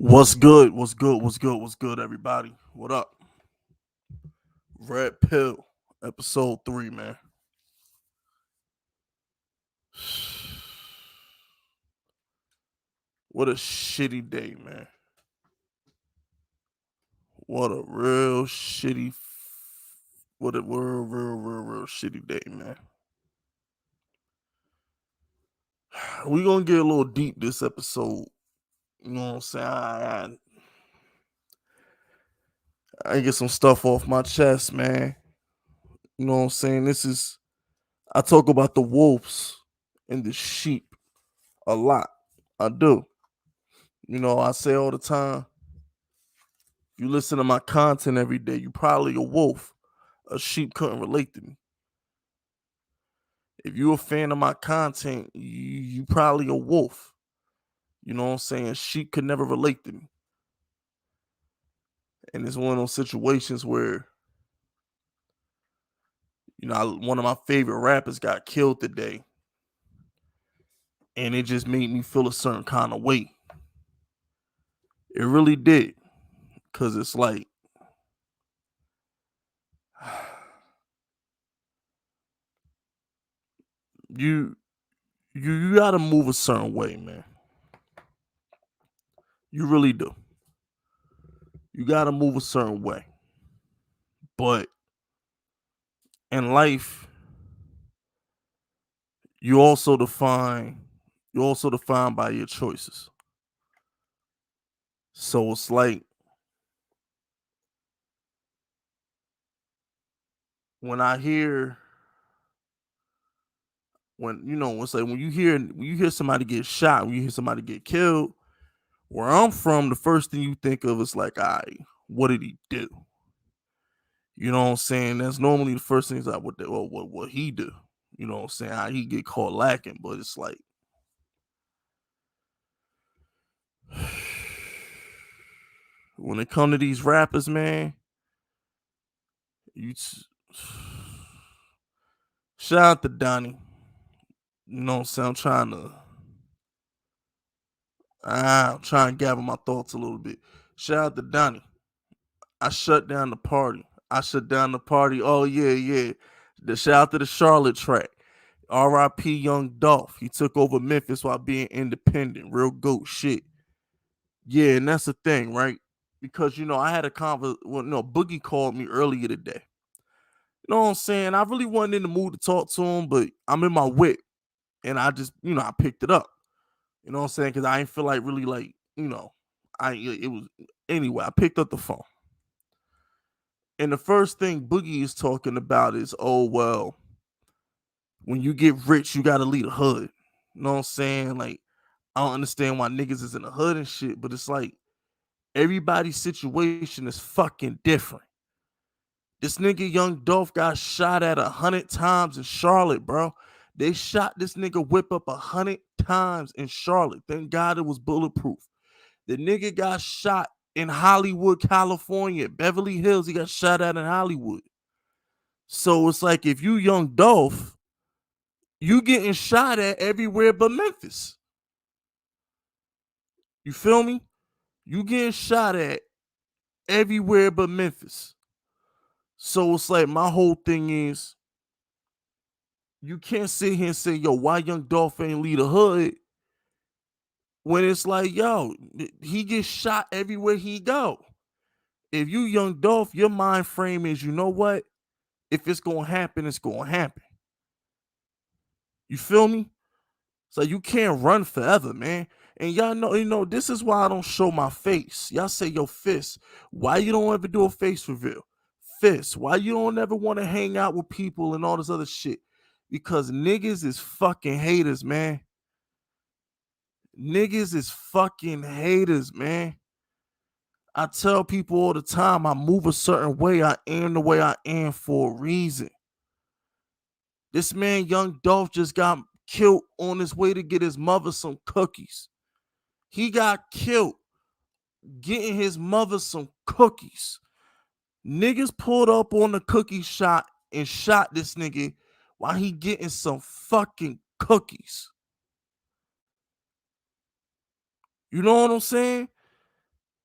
What's good? What's good? What's good? What's good, everybody? What up? Red Pill, episode 3, man. What a shitty day, man. What a real shitty, what a real shitty day, man. We gonna get a little deep this episode. You know what I'm saying? I get some stuff off my chest, man. You know what I'm saying? I talk about the wolves and the sheep a lot. I do. I say all the time, if you listen to my content every day, you probably a wolf. A sheep couldn't relate to me. If you a fan of my content, you probably a wolf. You know what I'm saying? Sheep could never relate to me. And it's one of those situations where, one of my favorite rappers got killed today. And it just made me feel a certain kind of way. It really did. Cause it's like you you gotta move a certain way, man. You really do. You gotta move a certain way. But in life, you also define you also defined by your choices. So it's like when I hear it's like when you hear somebody get shot, when you hear somebody get killed, where I'm from, the first thing you think of is like, what did he do? You know what I'm saying? That's normally the first thing is like, what he do? You know what I'm saying? How he get caught lacking, but it's like when it come to these rappers, man, you t- shout out to Donnie. You know what I'm saying? I'm trying to gather my thoughts a little bit. Shout out to Donnie. I shut down the party. I shut down the party. Oh yeah, yeah. The shout out to the Charlotte track. R.I.P. Young Dolph. He took over Memphis while being independent. Real goat shit. Yeah, and that's the thing, right? Because I had a Boogie called me earlier today. You know what I'm saying? I really wasn't in the mood to talk to him, but I'm in my whip, and I just, I picked it up. You know what I'm saying? Because I didn't feel like really like, it was anyway. I picked up the phone, and the first thing Boogie is talking about is, oh well, when you get rich, you gotta leave the hood. You know what I'm saying? Like, I don't understand why niggas is in the hood and shit, but it's like everybody's situation is fucking different. This nigga Young Dolph got shot at 100 times in Charlotte, bro. They shot this nigga whip up 100 times in Charlotte. Thank God it was bulletproof. The nigga got shot in Hollywood, California, Beverly Hills. He got shot at in Hollywood. So it's like if you Young Dolph, you getting shot at everywhere but Memphis. You feel me? You getting shot at everywhere but Memphis. So it's like my whole thing is you can't sit here and say, yo, why Young Dolph ain't lead the hood? When it's like, yo, he gets shot everywhere he go. If you Young Dolph, your mind frame is, you know what? If it's gonna happen, it's gonna happen. You feel me? So you can't run forever, man. And y'all know, this is why I don't show my face. Y'all say, yo, Fist, why you don't ever do a face reveal? Fist, why you don't ever want to hang out with people and all this other shit? Because niggas is fucking haters, man. Niggas is fucking haters, man. I tell people all the time, I move a certain way. I am the way I am for a reason. This man, Young Dolph, just got killed on his way to get his mother some cookies. He got killed getting his mother some cookies. Niggas pulled up on the cookie shop and shot this nigga while he getting some fucking cookies. You know what I'm saying?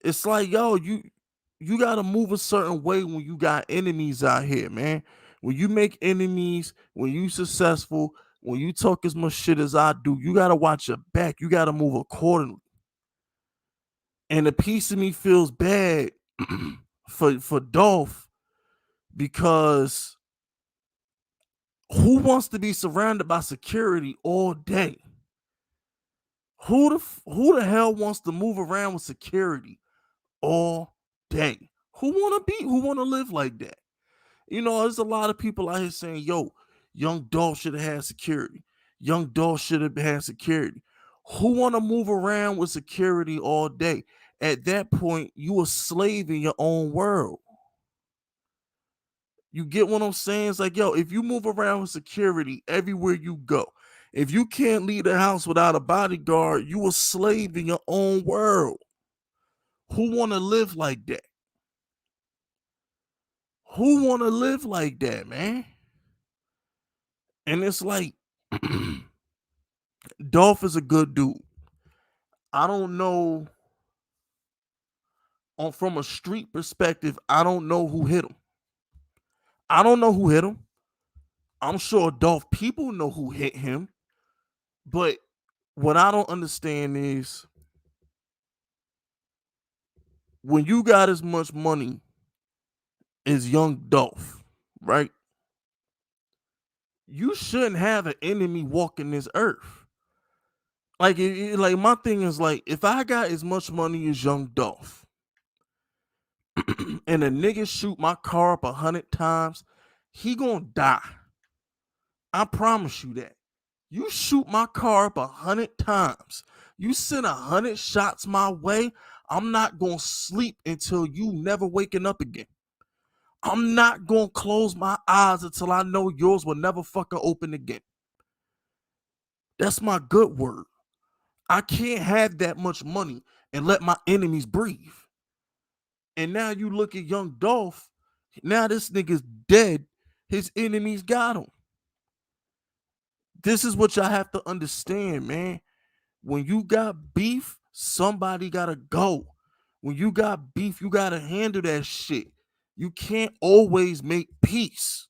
It's like, yo, you gotta move a certain way when you got enemies out here, man. When you make enemies, when you successful, when you talk as much shit as I do, you gotta watch your back. You gotta move accordingly. And a piece of me feels bad for Dolph because who wants to be surrounded by security all day? Who the hell wants to move around with security all day? Who wanna live like that? You know, there's a lot of people out here saying, yo, Young Dolph should have had security. Young Dolph should have had security. Who wanna move around with security all day? At that point, you a slave in your own world. You get what I'm saying? It's like, yo, if you move around with security everywhere you go, if you can't leave the house without a bodyguard, you a slave in your own world. Who want to live like that? Who want to live like that, man? And it's like, Dolph is a good dude. I don't know from a street perspective, I don't know who hit him. I don't know who hit him. I'm sure Dolph people know who hit him. But what I don't understand is when you got as much money as Young Dolph, right? You shouldn't have an enemy walking this earth. Like, like my thing is like, if I got as much money as Young Dolph, and a nigga shoot my car up 100 times, he gonna die. I promise you that. You shoot my car up 100 times, you send 100 shots my way, I'm not gonna sleep until you never waking up again. I'm not gonna close my eyes until I know yours will never fucking open again. That's my good word. I can't have that much money and let my enemies breathe. And now you look at Young Dolph, now this nigga's dead. His enemies got him. This is what y'all have to understand, man. When you got beef, somebody gotta go. When you got beef, you gotta handle that shit. You can't always make peace.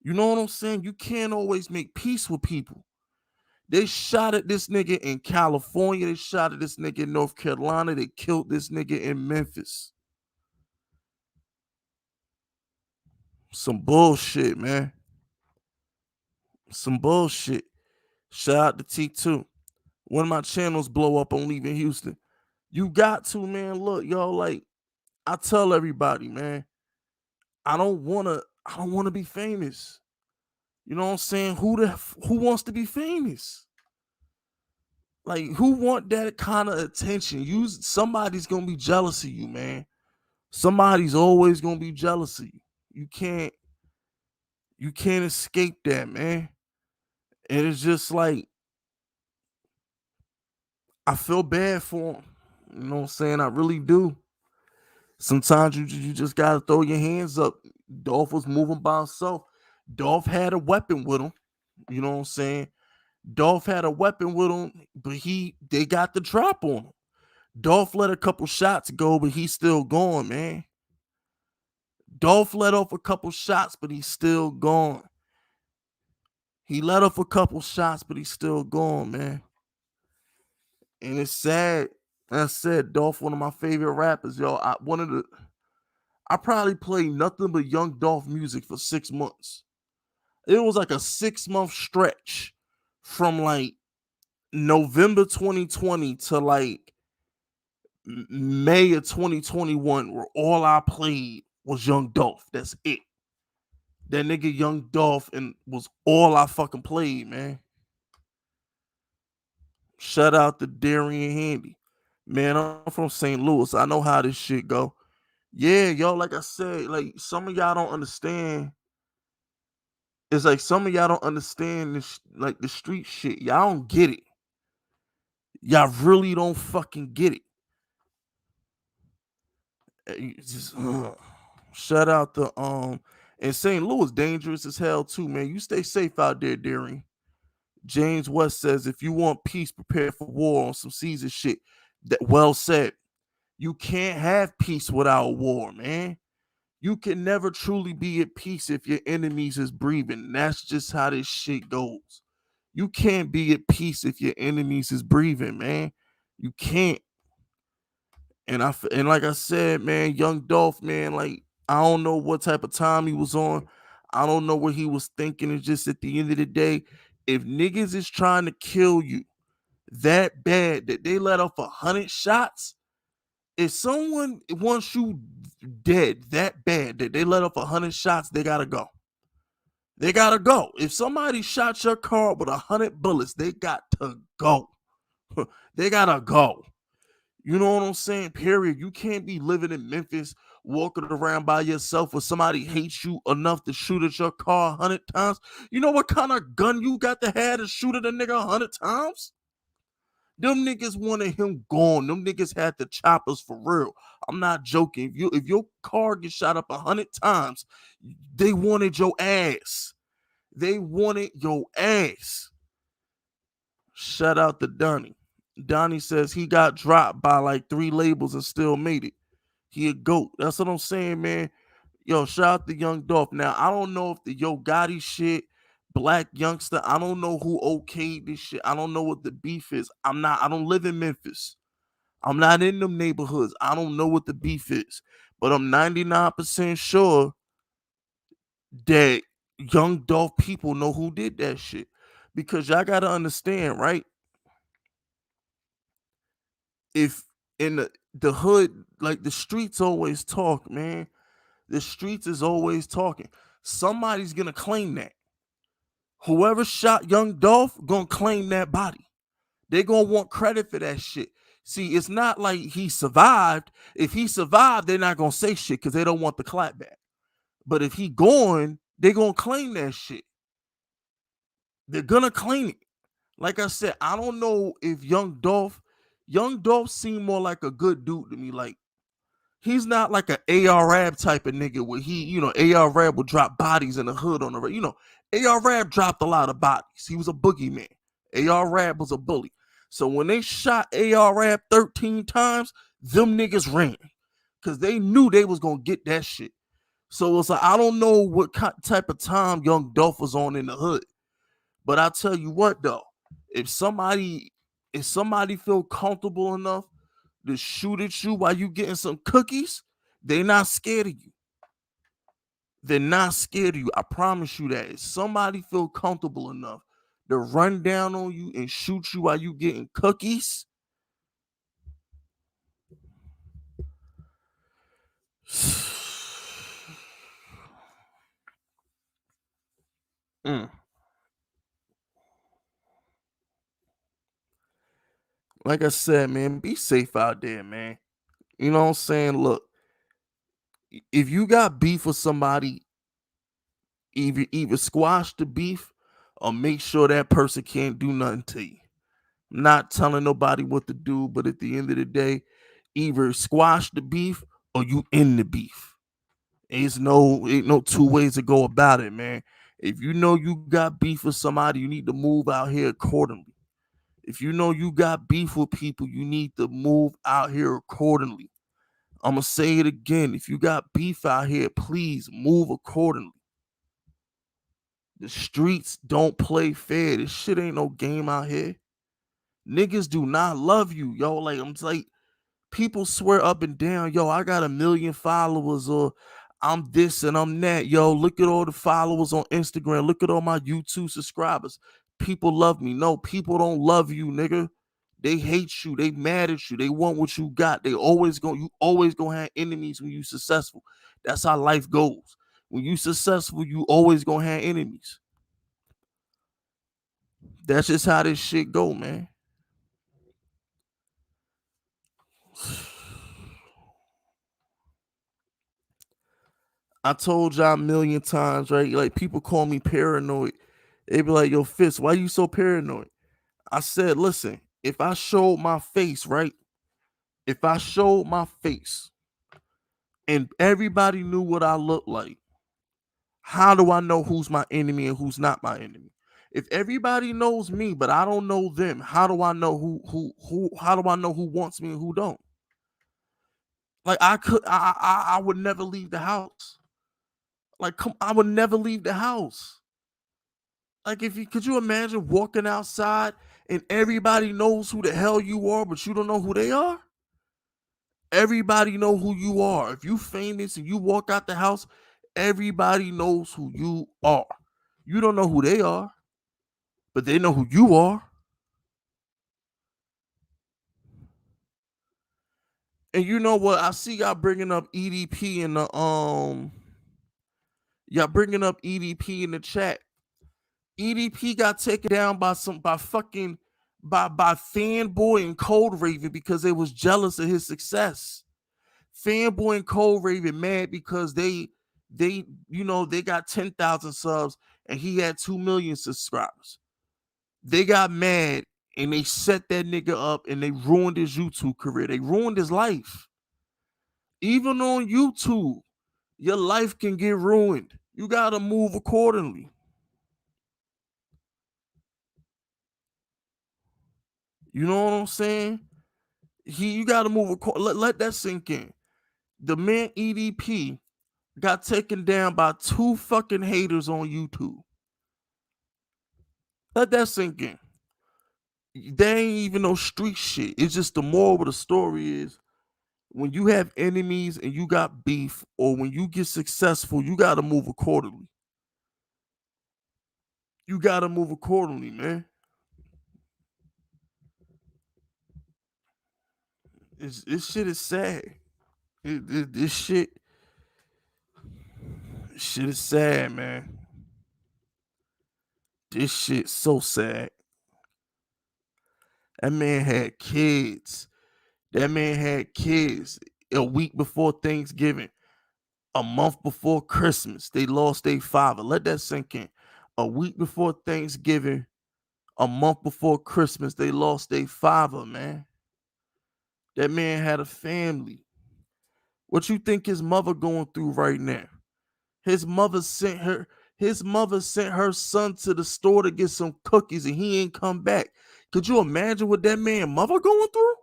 You know what I'm saying? You can't always make peace with people. They shot at this nigga in California. They shot at this nigga in North Carolina. They killed this nigga in Memphis. Some bullshit, man. Some bullshit. Shout out to T2. One of my channels blow up on leaving Houston. You got to, man. Look, yo, like I tell everybody, man, I don't wanna be famous. You know what I'm saying? Who wants to be famous? Like, who want that kind of attention? Somebody's gonna be jealous of you, man. Somebody's always gonna be jealous of you. You can't you can't escape that, man. And it's just like I feel bad for him. You know what I'm saying? I really do. Sometimes you just gotta throw your hands up. Dolph was moving by himself. Dolph had a weapon with him. You know what I'm saying? Dolph had a weapon with him, but they got the drop on him. Dolph let a couple shots go, but he's still going, man. Dolph let off a couple shots, but he's still gone. He let off a couple shots, but he's still gone, man. And it's sad. I said, Dolph, one of my favorite rappers, yo. I probably played nothing but Young Dolph music for 6 months. It was like a 6 month stretch from like November 2020 to like May of 2021, where all I played was Young Dolph. That's it. That nigga Young Dolph and was all I fucking played, man. Shout out to Darian Handy. Man, I'm from St. Louis. I know how this shit go. Yeah, yo, like I said, like some of y'all don't understand. It's like some of y'all don't understand this, like the street shit. Y'all don't get it. Y'all really don't fucking get it. Just, shout out to and St. Louis dangerous as hell too, man. You stay safe out there, Darian. James West says, if you want peace, prepare for war on some Caesar shit. That well said. You can't have peace without war, man. You can never truly be at peace if your enemies is breathing. That's just how this shit goes. You can't be at peace if your enemies is breathing, man. You can't. And like I said, man, Young Dolph, man, like I don't know what type of time he was on. I don't know what he was thinking. It's just at the end of the day, if niggas is trying to kill you that bad that they let off 100 shots, if someone wants you dead that bad that they let off 100 shots, they gotta go. They gotta go. If somebody shot your car with 100 bullets, they got to go. They gotta go. You know what I'm saying? Period. You can't be living in Memphis, walking around by yourself, where somebody hates you enough to shoot at your car 100 times. You know what kind of gun you got to have to shoot at a nigga 100 times? Them niggas wanted him gone. Them niggas had the choppers for real. I'm not joking. If your car gets shot up 100 times, they wanted your ass. They wanted your ass. Shout out to Donnie. Donnie says he got dropped by like 3 labels and still made it. He a goat. That's what I'm saying, man. Yo, shout out to Young Dolph. Now, I don't know if the Yo Gotti shit, Black Youngster, I don't know who okayed this shit. I don't know what the beef is. I don't live in Memphis. I'm not in them neighborhoods. I don't know what the beef is. But I'm 99% sure that Young Dolph people know who did that shit. Because y'all gotta understand, right? If in the hood, like the streets always talk, man. The streets is always talking. Somebody's gonna claim that. Whoever shot Young Dolph gonna claim that body. They gonna want credit for that shit. See, it's not like he survived. If he survived, they're not gonna say shit because they don't want the clap back. But if he gone, they gonna claim that shit. They're gonna claim it. Like I said, I don't know if Young Dolph seemed more like a good dude to me. Like he's not like an AR Rab type of nigga where AR Rab would drop bodies in the hood on the AR Rab dropped a lot of bodies. He was a boogeyman. AR Rab was a bully. So when they shot AR Rab 13 times, them niggas ran because they knew they was gonna get that shit. So it's like I don't know what type of time Young Dolph was on in the hood, but I tell you what though, if somebody feel comfortable enough to shoot at you while you getting some cookies, they not scared of you. They're not scared of you. I promise you that. If somebody feel comfortable enough to run down on you and shoot you while you getting cookies, mm. Like I said, man, be safe out there, man. You know what I'm saying? Look, if you got beef with somebody, either squash the beef or make sure that person can't do nothing to you. I'm not telling nobody what to do, but at the end of the day, either squash the beef or you end the beef. Ain't no two ways to go about it, man. If you know you got beef with somebody, you need to move out here accordingly. If you know you got beef with people, you need to move out here accordingly. I'm gonna say it again. If you got beef out here, please move accordingly. The streets don't play fair. This shit ain't no game out here. Niggas do not love you, yo. Like I'm like, people swear up and down, yo, I got 1 million followers, or I'm this and I'm that. Yo, look at all the followers on Instagram. Look at all my YouTube subscribers. People love me. No, people don't love you, nigga. They hate you. They mad at you. They want what you got. You always gonna have enemies when you successful. That's how life goes. When you successful, you always gonna have enemies. That's just how this shit go, man. I told y'all 1 million times, right? Like people call me paranoid. They be like, "Yo, Fitz, why you so paranoid?" I said, "Listen, if I showed my face, right? If I showed my face and everybody knew what I look like, how do I know who's my enemy and who's not my enemy? If everybody knows me, but I don't know them, how do I know who how do I know who wants me and who don't?" Like I would never leave the house. Like I would never leave the house. Like if you could you imagine walking outside and everybody knows who the hell you are, but you don't know who they are? Everybody know who you are. If you famous and you walk out the house, everybody knows who you are. You don't know who they are, but they know who you are. And you know what? I see y'all bringing up EDP in the y'all bringing up EDP in the chat. EDP got taken down by fucking by Fanboy and Cold Raven because they was jealous of his success. Fanboy and Cold Raven mad because they they got 10,000 subs and he had 2 million subscribers. They got mad and they set that nigga up and they ruined his YouTube career. They ruined his life. Even on YouTube, your life can get ruined. You gotta move accordingly. You know what I'm saying? You gotta move accordingly. Let that sink in. The man EDP got taken down by 2 fucking haters on YouTube. Let that sink in. They ain't even no street shit. It's just the moral of the story is when you have enemies and you got beef, or when you get successful, you gotta move accordingly. You gotta move accordingly, man. This shit is sad. This shit is sad, man. This shit so sad. That man had kids. That man had kids a week before Thanksgiving, a month before Christmas. They lost their father. Let that sink in. A week before Thanksgiving, a month before Christmas, they lost their father, man. That man had a family. What you think his mother going through right now? His mother sent her son to the store to get some cookies and he ain't come back. Could you imagine what that man mother going through?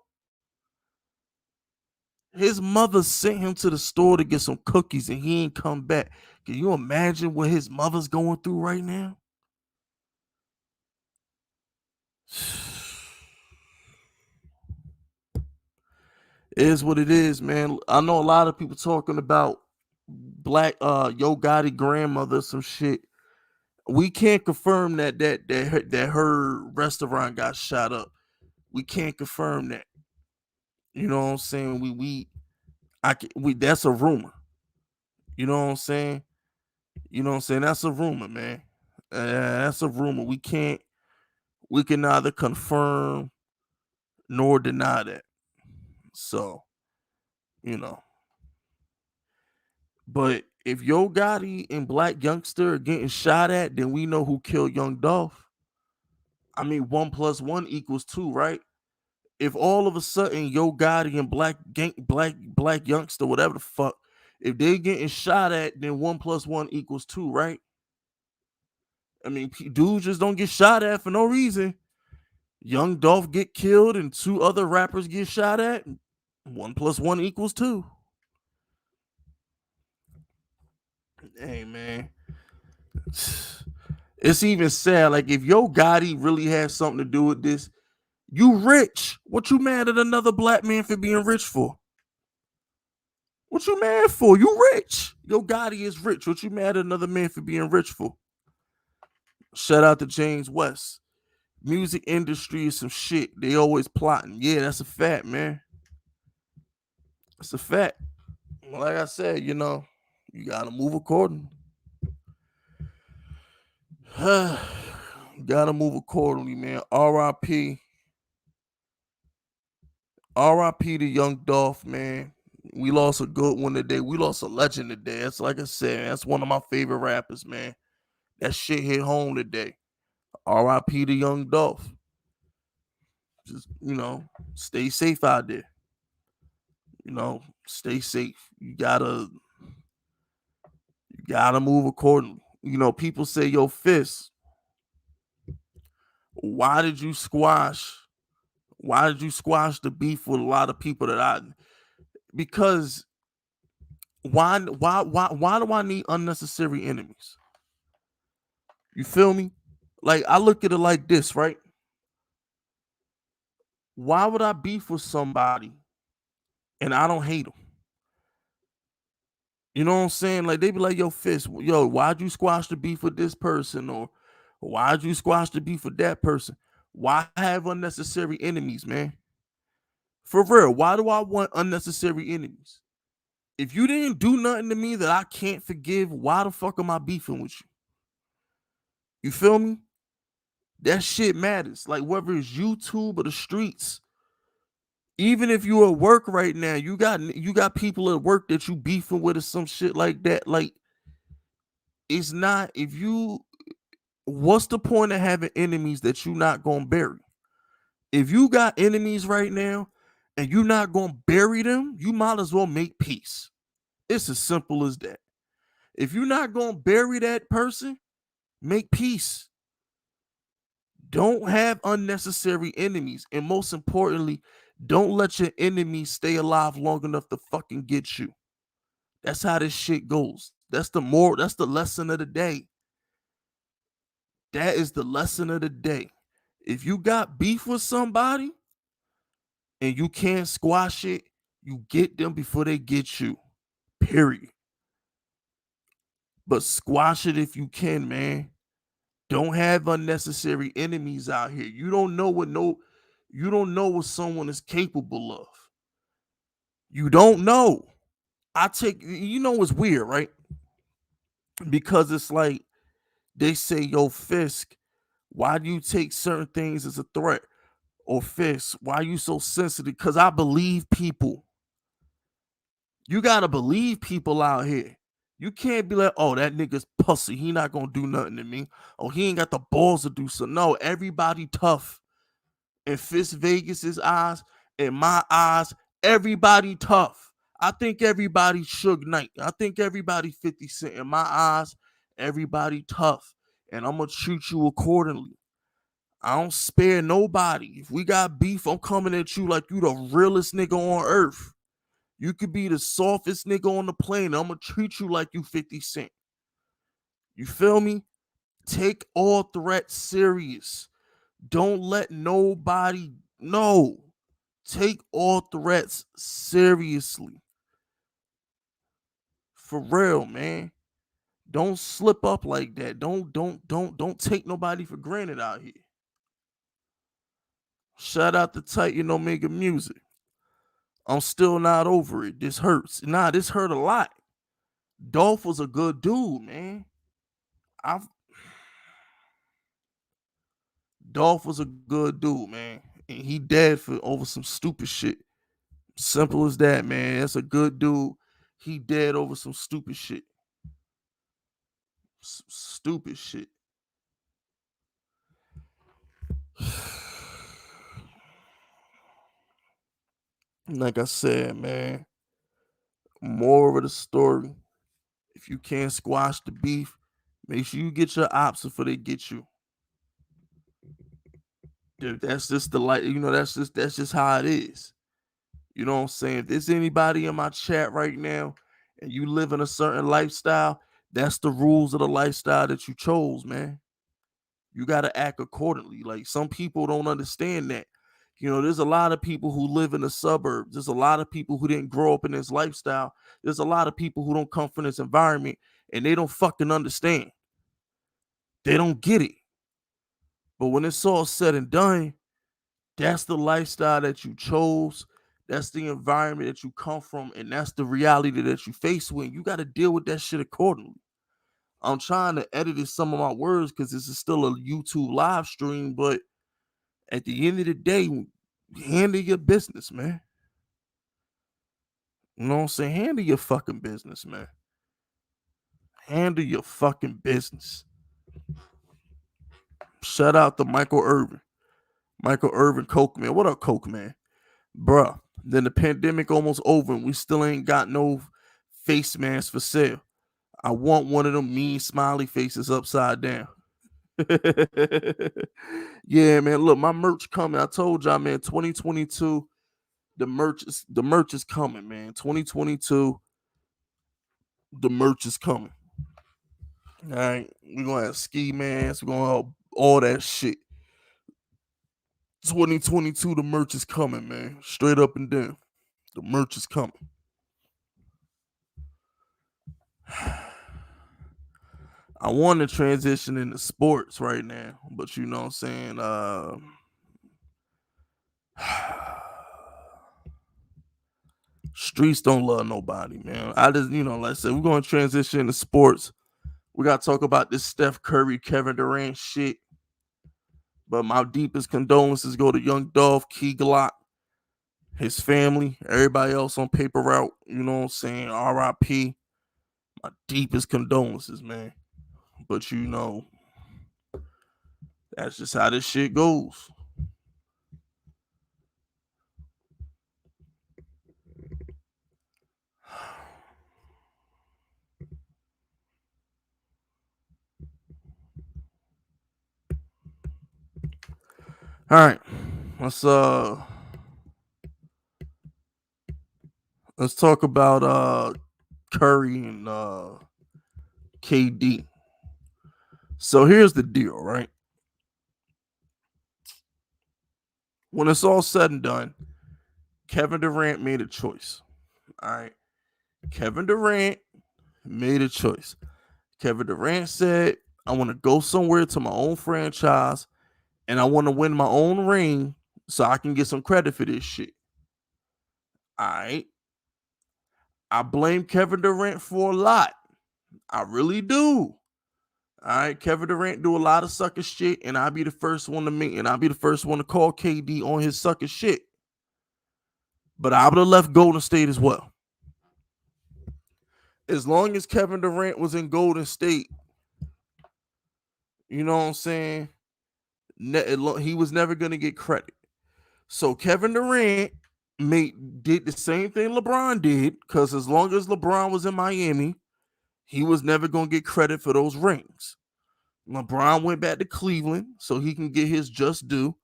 His mother sent him to the store to get some cookies and he ain't come back. Can you imagine what his mother's going through right now? It is what it is, man. I know a lot of people talking about black Yo Gotti grandmother, some shit. We can't confirm that her restaurant got shot up. We can't confirm that. You know what I'm saying? We that's a rumor. You know what I'm saying? You know what I'm saying? That's a rumor, man. That's a rumor. We can neither confirm nor deny that. So, you know. But if Yo Gotti and Black Youngster are getting shot at, then we know who killed Young Dolph. I mean, 1+1 = 2, right? If all of a sudden Yo Gotti and Black Youngster, whatever the fuck, if they getting shot at, then 1+1 = 2, right? I mean, dudes just don't get shot at for no reason. Young Dolph get killed and 2 other rappers get shot at. 1+1 = 2. Hey man, it's even sad. Like if Yo Gotti really has something to do with this, you rich. What you mad at another black man for being rich for? What you mad for? You rich. Yo Gotti is rich. What you mad at another man for being rich for? Shout out to James West. Music industry is some shit. They always plotting. Yeah, that's a fact, man. That's a fact. Like I said, you gotta move accordingly. Gotta move accordingly, man. R.I.P. R.I.P. to Young Dolph, man. We lost a good one today. We lost a legend today. That's like I said, that's one of my favorite rappers, man. That shit hit home today. R.I.P. to Young Dolph. Just, stay safe out there. Stay safe. You gotta move accordingly. People say, yo, Fist, why did you squash why did you squash the beef with a lot of people that Because why do I need unnecessary enemies? You feel me? Like, I look at it like this, right? Why would I beef with somebody and I don't hate them? You know what I'm saying? Like, they be like, yo, Fist, yo, why'd you squash the beef with this person? Or why'd you squash the beef with that person? Why have unnecessary enemies, man? For real, why do I want unnecessary enemies? If you didn't do nothing to me that I can't forgive, why the fuck am I beefing with you? You feel me? That shit matters. Like, whether it's YouTube or the streets, even if you at work right now, you got people at work that you beefing with or some shit like that. Like, it's not, if you, what's the point of having enemies that you not gonna bury? If you got enemies right now and you not gonna bury them, you might as well make peace. It's as simple as that. If you're not gonna bury that person, make peace. Don't have unnecessary enemies. And most importantly, don't let your enemies stay alive long enough to fucking get you. That's how this shit goes. That's the lesson of the day. That is the lesson of the day. If you got beef with somebody and you can't squash it, you get them before they get you. Period. But squash it if you can, man. Don't have unnecessary enemies out here. You don't know what someone is capable of. You don't know. It's weird, right? Because it's like they say, yo, Fisk, why do you take certain things as a threat? Or Fisk, why are you so sensitive? Because I believe people. You gotta believe people out here. You can't be like, oh, that nigga's pussy. He not gonna do nothing to me. Oh, he ain't got the balls to do so. No, everybody tough. In Fist Vegas's eyes, in my eyes, everybody tough. I think everybody Suge Knight. I think everybody 50 Cent. In my eyes, everybody tough. And I'm gonna treat you accordingly. I don't spare nobody. If we got beef, I'm coming at you like you the realest nigga on earth. You could be the softest nigga on the plane. I'm gonna treat you like you 50 Cent. You feel me? Take all threats serious. Don't let nobody know. Take all threats seriously. For real, man. Don't slip up like that. Don't take nobody for granted out here. Shout out to Titan Omega Music. I'm still not over it. This hurts. Nah, this hurt a lot. Dolph was a good dude, man. I've Dolph was a good dude, man. And he dead for over some stupid shit. Simple as that, man. That's a good dude. He dead over some stupid shit. Stupid shit. Like I said, man, moral of the story, if you can't squash the beef, make sure you get your ops before they get you. That's just the light, that's just how it is. You know what I'm saying? If there's anybody in my chat right now and you live in a certain lifestyle, that's the rules of the lifestyle that you chose, man. You got to act accordingly. Like, some people don't understand that. There's a lot of people who live in the suburbs. There's a lot of people who didn't grow up in this lifestyle. There's a lot of people who don't come from this environment and they don't fucking understand. They don't get it. But when it's all said and done, that's the lifestyle that you chose. That's the environment that you come from. And that's the reality that you face with. You got to deal with that shit accordingly. I'm trying to edit some of my words because this is still a YouTube live stream, but at the end of the day, handle your business, man. You know what I'm saying? Handle your fucking business, man. Handle your fucking business. Shout out to Michael Irvin. Michael Irvin, Coke Man. What up, Coke Man? Bruh, then the pandemic almost over and we still ain't got no face masks for sale. I want one of them mean smiley faces upside down. Yeah, man. Look, my merch coming. I told y'all, man, 2022. the merch is coming, man. 2022, the merch is coming. All right, we're gonna have ski masks. We're gonna have all that shit. 2022, the merch is coming, man. Straight up and down, the merch is coming. I want to transition into sports right now, but you know what I'm saying. Streets don't love nobody, man. I just, like I said, we're gonna transition into sports. We gotta talk about this Steph Curry, Kevin Durant shit. But my deepest condolences go to Young Dolph, Key Glock, his family, everybody else on paper route. You know what I'm saying? R.I.P. My deepest condolences, man. But that's just how this shit goes. All right, let's uh let's talk about Curry and KD. So here's the deal, right? When it's all said and done, Kevin Durant made a choice. All right, Kevin Durant made a choice. Kevin Durant said, "I want to go somewhere to my own franchise, and I want to win my own ring, so I can get some credit for this shit." All right. I blame Kevin Durant for a lot. I really do. All right, Kevin Durant do a lot of sucker shit, and I'll be the first one to meet, and I'll be the first one to call KD on his sucker shit. But I would have left Golden State as well. As long as Kevin Durant was in Golden State, you know what I'm saying? He was never gonna get credit. So Kevin Durant did the same thing LeBron did, because as long as LeBron was in Miami, he was never gonna get credit for those rings. LeBron went back to Cleveland so he can get his just due.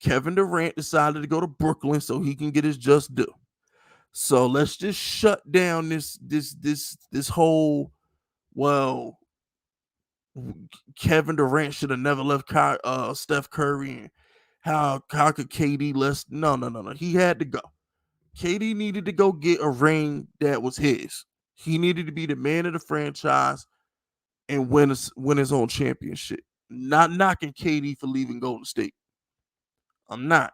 Kevin Durant decided to go to Brooklyn so he can get his just due. So let's just shut down this whole, well, Kevin Durant should have never left Steph Curry, and how could KD less? No. He had to go. KD needed to go get a ring that was his. He needed to be the man of the franchise and win his own championship. Not knocking KD for leaving Golden State. I'm not.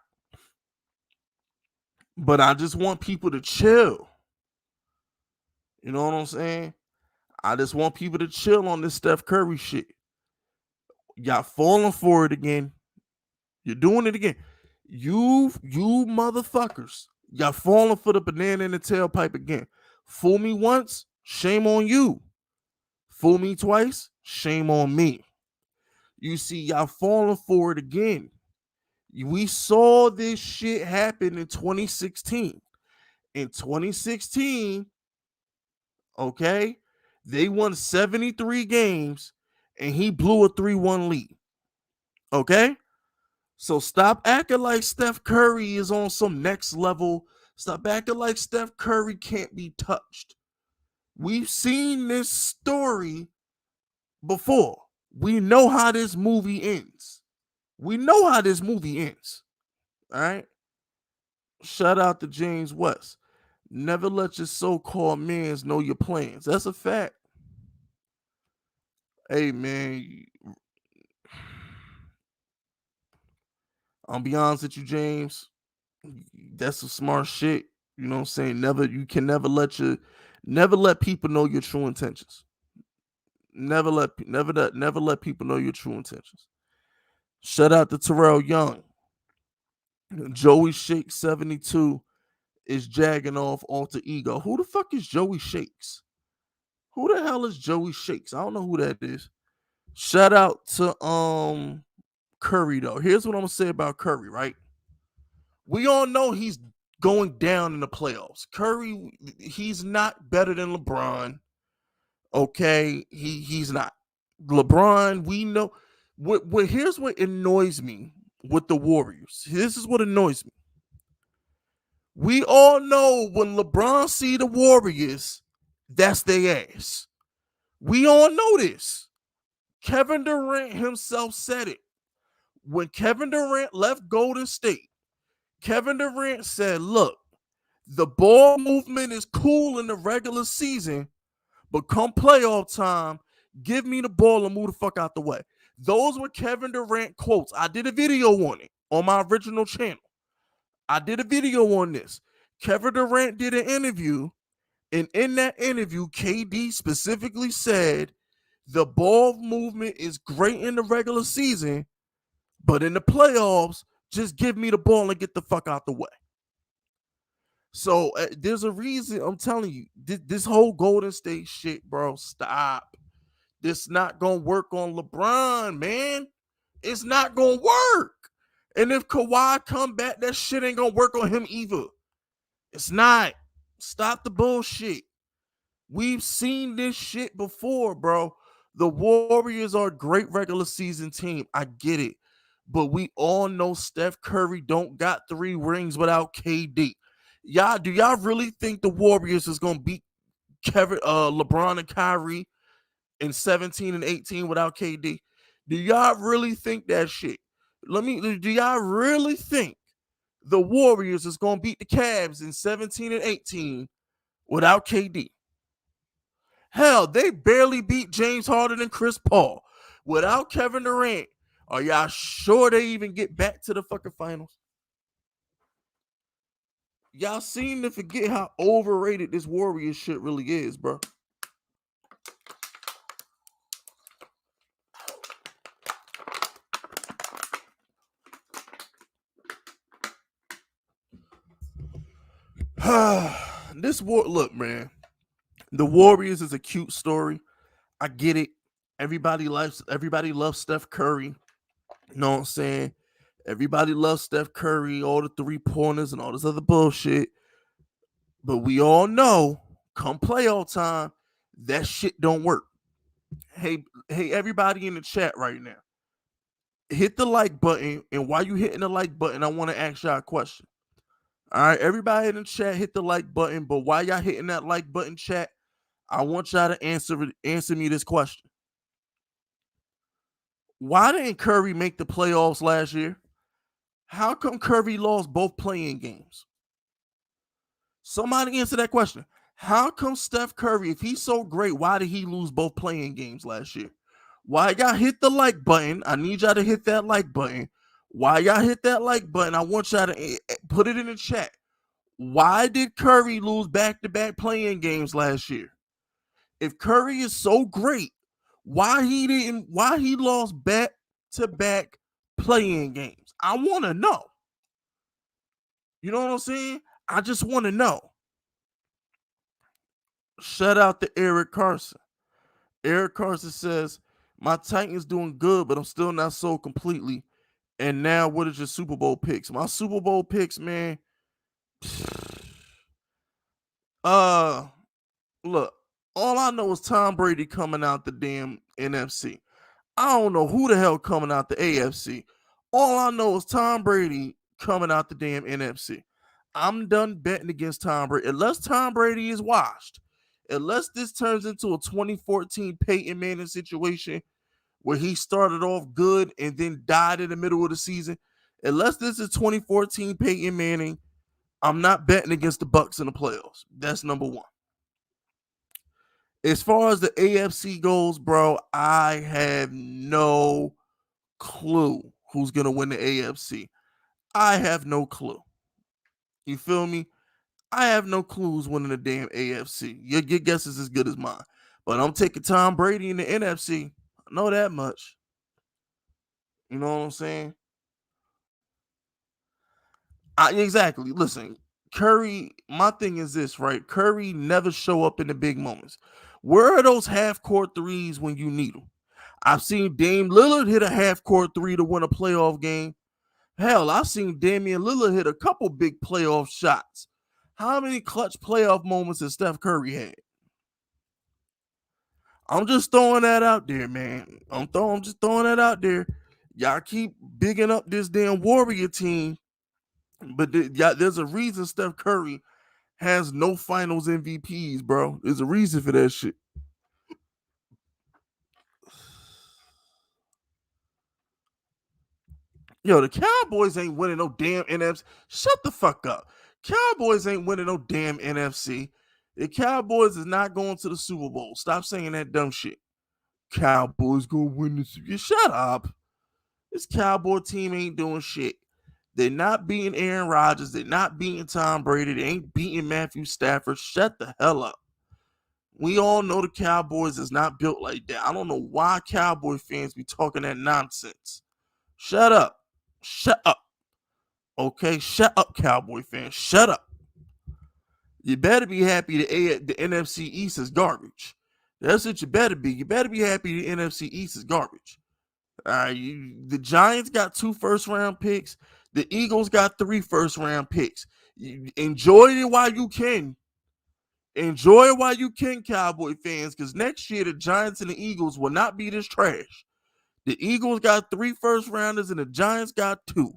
But I just want people to chill. You know what I'm saying? I just want people to chill on this Steph Curry shit. Y'all falling for it again. You're doing it again. You motherfuckers. Y'all falling for the banana in the tailpipe again. Fool me once, shame on you. Fool me twice, shame on me. You see, y'all falling for it again. We saw this shit happen in 2016. In 2016, okay, they won 73 games and he blew a 3-1 lead. Okay? So stop acting like Steph Curry is on some next level. Stop acting like Steph Curry can't be touched. We've seen this story before. We know how this movie ends. We know how this movie ends. All right? Shout out to James West. Never let your so-called mans know your plans. That's a fact. Hey, man, I'll be honest with you, James. That's some smart shit. You know what I'm saying? You can never let people know your true intentions. Never let people know your true intentions. Shout out to Terrell Young. Joey Shake 72 is jagging off alter ego. Who the fuck is Joey Shakes? Who the hell is Joey Shakes? I don't know who that is. Shout out to Curry though. Here's what I'm gonna say about Curry, right? We all know he's going down in the playoffs. Curry, he's not better than LeBron. Okay, he's not. LeBron, we know. Here's what annoys me with the Warriors. This is what annoys me. We all know when LeBron see the Warriors, that's their ass. We all know this. Kevin Durant himself said it. When Kevin Durant left Golden State, Kevin Durant said, look, the ball movement is cool in the regular season, but come playoff time, give me the ball and move the fuck out the way. Those were Kevin Durant quotes. I did a video on it on my original channel. I did a video on this. Kevin Durant did an interview, and in that interview, KD specifically said the ball movement is great in the regular season, but in the playoffs, just give me the ball and get the fuck out the way. So there's a reason I'm telling you, this whole Golden State shit, bro, stop. This not gonna work on LeBron, man. It's not gonna work. And if Kawhi come back, that shit ain't gonna work on him either. It's not. Stop the bullshit. We've seen this shit before, bro. The Warriors are a great regular season team. I get it. But we all know Steph Curry don't got 3 rings without KD. Do y'all really think the Warriors is gonna beat LeBron and Kyrie in 17 and 18 without KD? Do y'all really think that shit? Do y'all really think the Warriors is gonna beat the Cavs in 17 and 18 without KD? Hell, they barely beat James Harden and Chris Paul without Kevin Durant. Are y'all sure they even get back to the fucking finals? Y'all seem to forget how overrated this Warriors shit really is, bro. Look, man. The Warriors is a cute story. I get it. Everybody loves Steph Curry. You know what I'm saying? Everybody loves Steph Curry, all the 3-pointers and all this other bullshit. But we all know, come playoff time, that shit don't work. Hey, everybody in the chat right now, hit the like button. And while you hitting the like button, I want to ask y'all a question. All right, everybody in the chat, hit the like button. But while y'all hitting that like button, chat, I want y'all to answer me this question. Why didn't Curry make the playoffs last year? How come Curry lost both playing games? Somebody answer that question. How come Steph Curry, if he's so great, why did he lose both playing games last year? Why y'all hit the like button? I need y'all to hit that like button. Why y'all hit that like button? I want y'all to put it in the chat. Why did Curry lose back-to-back playing games last year? If Curry is so great, why he lost back-to-back playing games? I want to know. You know what I'm saying? I just want to know. Shout out to Eric Carson. Eric Carson says, my Titans doing good, but I'm still not sold completely. And now, what is your Super Bowl picks? My Super Bowl picks, man. Look, all I know is Tom Brady coming out the damn NFC. I don't know who the hell coming out the AFC. All I know is Tom Brady coming out the damn NFC. I'm done betting against Tom Brady. Unless Tom Brady is washed. Unless this turns into a 2014 Peyton Manning situation where he started off good and then died in the middle of the season. Unless this is 2014 Peyton Manning, I'm not betting against the Bucs in the playoffs. That's number one. As far as the AFC goes, bro, I have no clue who's going to win the AFC. I have no clue. You feel me? I have no clue who's winning the damn AFC. Your guess is as good as mine. But I'm taking Tom Brady in the NFC. I know that much. You know what I'm saying? Exactly. Listen, Curry, my thing is this, right? Curry never show up in the big moments. Where are those half-court threes when you need them? I've seen Dame Lillard hit a half-court three to win a playoff game. Hell, I've seen Damian Lillard hit a couple big playoff shots. How many clutch playoff moments has Steph Curry had? I'm just throwing that out there, man. I'm just throwing that out there. Y'all keep bigging up this damn Warrior team. But there's a reason Steph Curry has no Finals MVPs, bro. There's a reason for that shit. Yo, the Cowboys ain't winning no damn NFC. Shut the fuck up. Cowboys ain't winning no damn NFC. The Cowboys is not going to the Super Bowl. Stop saying that dumb shit. Cowboys gonna win this. Shut up. This Cowboy team ain't doing shit. They're not beating Aaron Rodgers. They're not beating Tom Brady. They ain't beating Matthew Stafford. Shut the hell up. We all know the Cowboys is not built like that. I don't know why Cowboy fans be talking that nonsense. Shut up. Shut up. Okay? Shut up, Cowboy fans. Shut up. You better be happy the NFC East is garbage. That's what you better be. You better be happy the NFC East is garbage. The Giants got 2 first-round picks. The Eagles got 3 first-round picks. Enjoy it while you can. Enjoy it while you can, Cowboy fans, because next year the Giants and the Eagles will not be this trash. The Eagles got 3 first-rounders and the Giants got 2.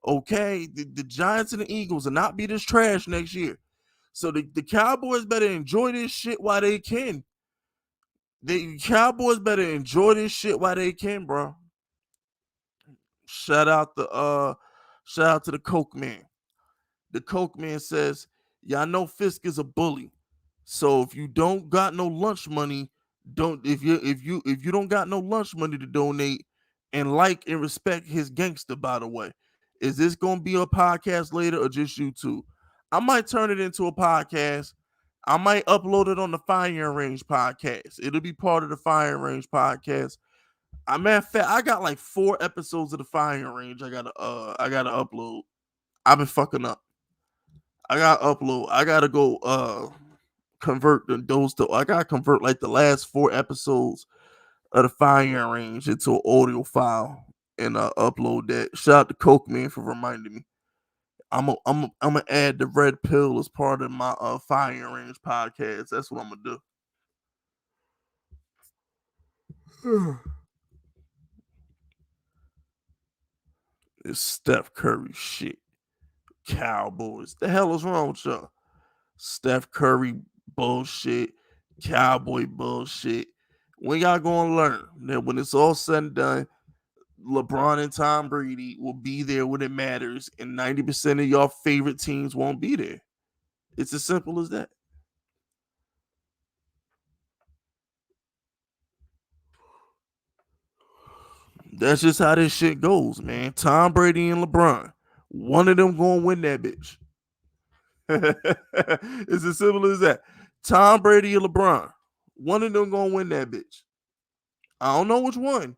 Okay? The Giants and the Eagles will not be this trash next year. So the Cowboys better enjoy this shit while they can. The Cowboys better enjoy this shit while they can, bro. Shout out to the Coke Man. The Coke Man says, "Y'all know Fisk is a bully. So if you don't got no lunch money, if you don't got no lunch money to donate and like and respect his gangster, by the way. Is this gonna be a podcast later or just YouTube? I might turn it into a podcast. I might upload it on the Fire Range podcast. It'll be part of the Fire Range podcast. Matter of fact, I got like 4 episodes of the Fire Range. I gotta upload. I've been fucking up. I gotta upload. I gotta go convert those to. I gotta convert like the last 4 episodes of the Fire Range into an audio file and upload that. Shout out to Coke Man for reminding me. I'm gonna add the red pill as part of my Fire Range podcast. That's what I'm gonna do. It's Steph Curry shit. Cowboys. The hell is wrong with y'all? Steph Curry bullshit. Cowboy bullshit. When y'all gonna learn that when it's all said and done, LeBron and Tom Brady will be there when it matters, and 90% of y'all favorite teams won't be there. It's as simple as that. That's just how this shit goes, man. Tom Brady and LeBron. One of them gonna win that bitch. It's as simple as that. Tom Brady and LeBron. One of them gonna win that bitch. I don't know which one.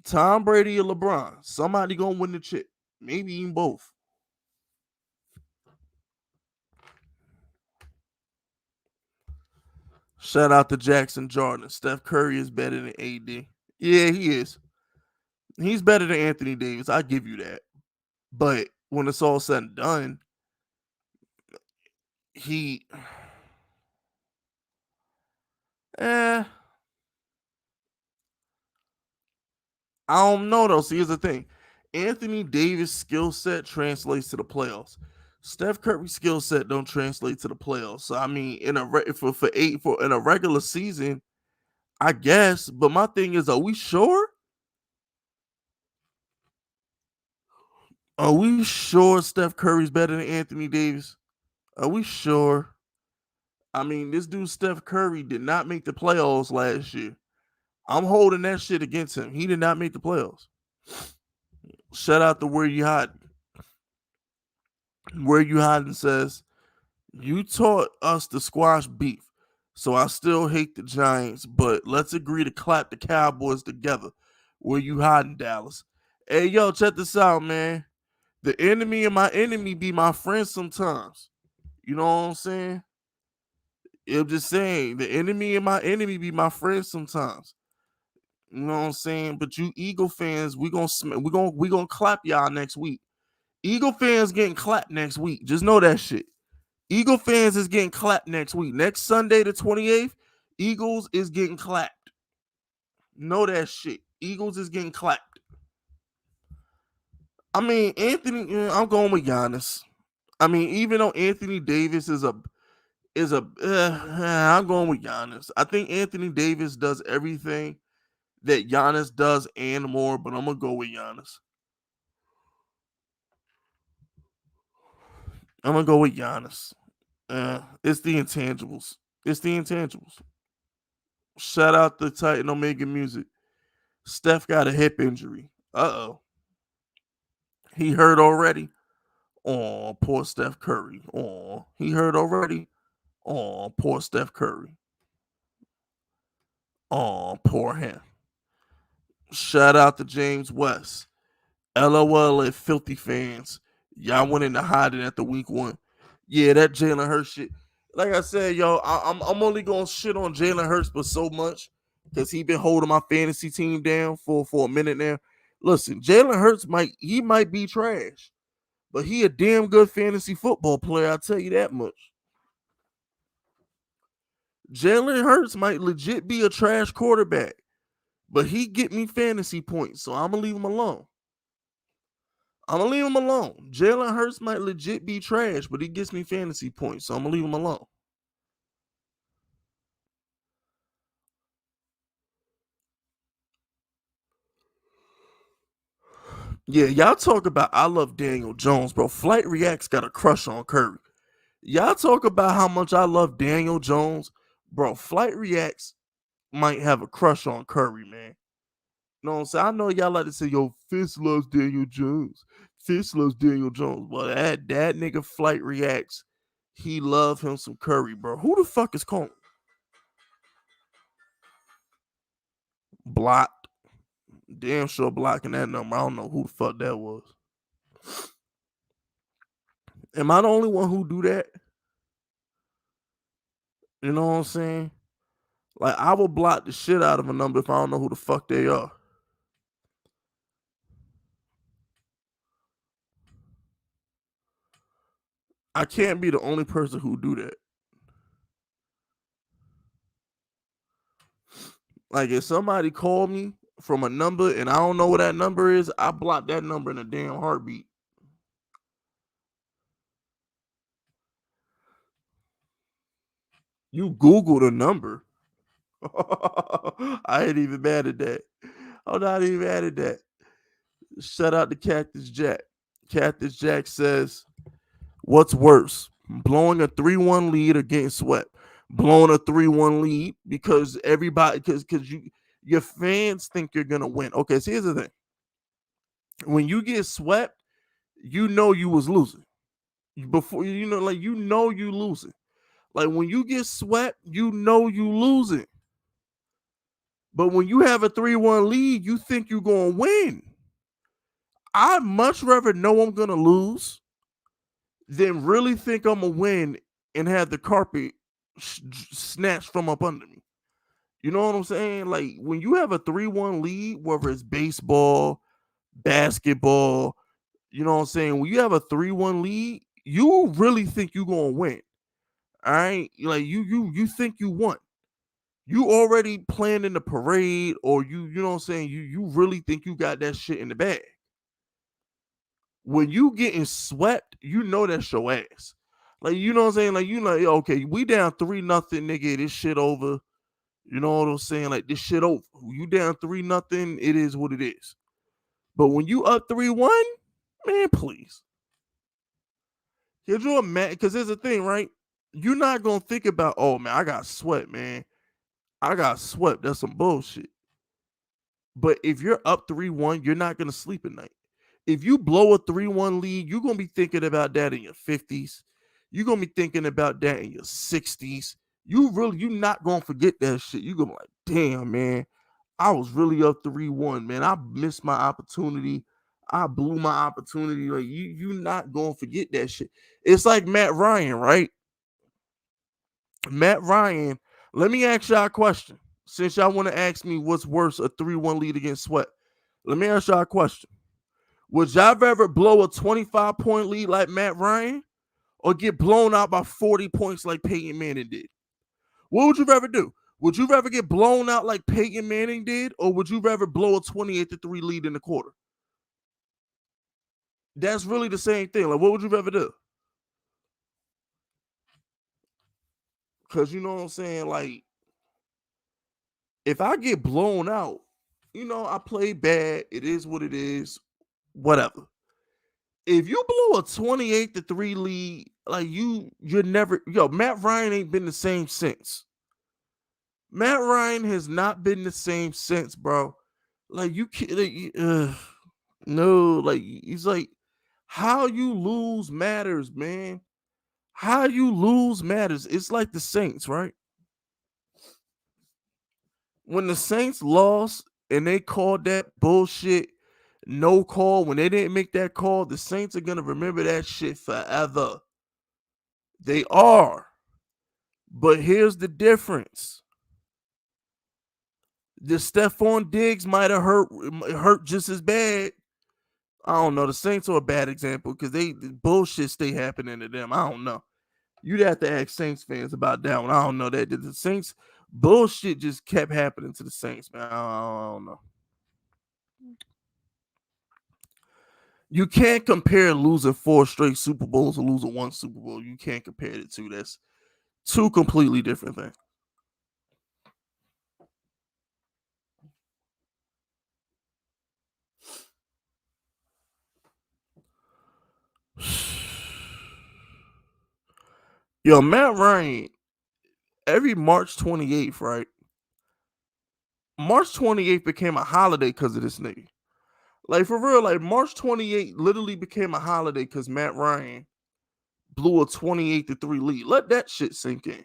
Tom Brady or LeBron. Somebody gonna win the chip. Maybe even both. Shout out to Jackson Jordan. Steph Curry is better than AD. Yeah, he is. He's better than Anthony Davis. I give you that. But when it's all said and done, he eh, I don't know though. See, here's the thing. Anthony Davis' skill set translates to the playoffs. Steph Curry's skill set don't translate to the playoffs. So I mean, in a regular season, I guess. But my thing is, are we sure? Are we sure Steph Curry's better than Anthony Davis? Are we sure? I mean, this dude Steph Curry did not make the playoffs last year. I'm holding that shit against him. He did not make the playoffs. Shout out to Where You Hiding. Where You Hiding says, "You taught us to squash beef. So I still hate the Giants, but let's agree to clap the Cowboys together. Where You Hiding, Dallas?" Hey, yo, check this out, man. The enemy and my enemy be my friend sometimes. You know what I'm saying? I'm just saying, the enemy and my enemy be my friend sometimes. You know what I'm saying? But you Eagle fans, we gonna clap y'all next week. Eagle fans getting clapped next week. Just know that shit. Eagle fans is getting clapped next week. Next Sunday, the 28th, Eagles is getting clapped. Know that shit. Eagles is getting clapped. I mean, I'm going with Giannis. I mean, even though Anthony Davis I'm going with Giannis. I think Anthony Davis does everything that Giannis does and more, but I'm gonna go with Giannis. I'm gonna go with Giannis. It's the intangibles. It's the intangibles. Shout out to Titan Omega Music. Steph got a hip injury. Uh-oh. He hurt already. Oh, poor Steph Curry. Oh, he hurt already. Oh, poor Steph Curry. Oh, poor him. Shout out to James West. LOL at filthy fans. Y'all went into hiding at the week one. Yeah, that Jalen Hurts shit. Like I said, yo, I'm only gonna shit on Jalen Hurts, but so much because he been holding my fantasy team down for a minute now. Listen, Jalen Hurts might be trash, but he a damn good fantasy football player. I'll tell you that much. Jalen Hurts might legit be a trash quarterback, but he get me fantasy points, so I'm gonna leave him alone. I'm gonna leave him alone. Jalen Hurts might legit be trash, but he gets me fantasy points, so I'm gonna leave him alone. Yeah, y'all talk about I love Daniel Jones, bro. Flight Reacts got a crush on Curry. Y'all talk about how much I love Daniel Jones, bro. Flight Reacts might have a crush on Curry, man. You know what I'm saying? I know y'all like to say, yo, Fist loves Daniel Jones. Fist loves Daniel Jones. Well, that nigga Flight Reacts, he love him some Curry, bro. Who the fuck is calling? Blocked. Damn sure blocking that number. I don't know who the fuck that was. Am I the only one who do that? You know what I'm saying? Like I will block the shit out of a number if I don't know who the fuck they are. I can't be the only person who do that. Like if somebody call me from a number and I don't know what that number is, I block that number in a damn heartbeat. You Google the number. I ain't even mad at that. I'm not even mad at that. Shout out to Cactus Jack. Cactus Jack says, what's worse, blowing a 3-1 lead or getting swept? Blowing a 3-1 lead because everybody, because your fans think you're gonna win. Okay, so here's the thing: when you get swept, you know you was losing before. You losing. Like when you get swept, you know you losing. But when you have a 3-1 lead, you think you're gonna win. I'd much rather know I'm gonna lose than really think I'm gonna win and have the carpet snatched from up under me. You know what I'm saying? Like when you have a 3-1 lead, whether it's baseball, basketball, you know what I'm saying? When you have a 3-1 lead, you really think you're gonna win. All right. Like you think you won. You already planned in the parade, or you know what I'm saying? You really think you got that shit in the bag. When you getting swept, you know that's your ass. Like you know what I'm saying? Like you know, okay, we down 3-0, nigga. This shit over. You know what I'm saying? Like this shit over. You down 3-0. It is what it is. But when you up 3-1, man, please. Could you imagine? Because there's a thing, right? You're not gonna think about, oh man, I got swept, man. I got swept. That's some bullshit. But if you're up 3-1, you're not gonna sleep at night. If you blow a 3-1 lead, you're gonna be thinking about that in your 50s. You're gonna be thinking about that in your 60s. You're not gonna forget that shit. You're gonna be like, damn, man, I was really up 3-1, man. I missed my opportunity. I blew my opportunity. Like you not gonna forget that shit. It's like Matt Ryan, right? Matt Ryan. Let me ask y'all a question. Since y'all want to ask me what's worse, a 3-1 lead against Sweat. Let me ask y'all a question. Would y'all ever blow a 25-point lead like Matt Ryan or get blown out by 40 points like Peyton Manning did? What would you rather do? Would you rather get blown out like Peyton Manning did, or would you rather blow a 28-3 lead in the quarter? That's really the same thing. Like, what would you rather do? Because you know what I'm saying? Like, if I get blown out, I play bad. It is what it is. Whatever. If you blow a 28-3 lead, like you're never Matt Ryan ain't been the same since. Matt Ryan has not been the same since, bro. Like you can't no, like he's like how you lose matters, man. How you lose matters. It's like the Saints, right? When the Saints lost and they called that bullshit no call, when they didn't make that call, the Saints are gonna remember that shit forever. They are. But here's the difference. The Stephon Diggs might have hurt just as bad. I don't know. The Saints are a bad example because the bullshit stay happening to them. I don't know. You'd have to ask Saints fans about that one. I don't know that the Saints bullshit just kept happening to the Saints, man. I don't know. You can't compare losing 4 straight Super Bowls to losing 1 Super Bowl. You can't compare the two. That's 2 completely different things. Yo, Matt Ryan, every March 28th, right? March 28th became a holiday because of this nigga. Like, for real, like, March 28th literally became a holiday because Matt Ryan blew a 28-3 lead. Let that shit sink in.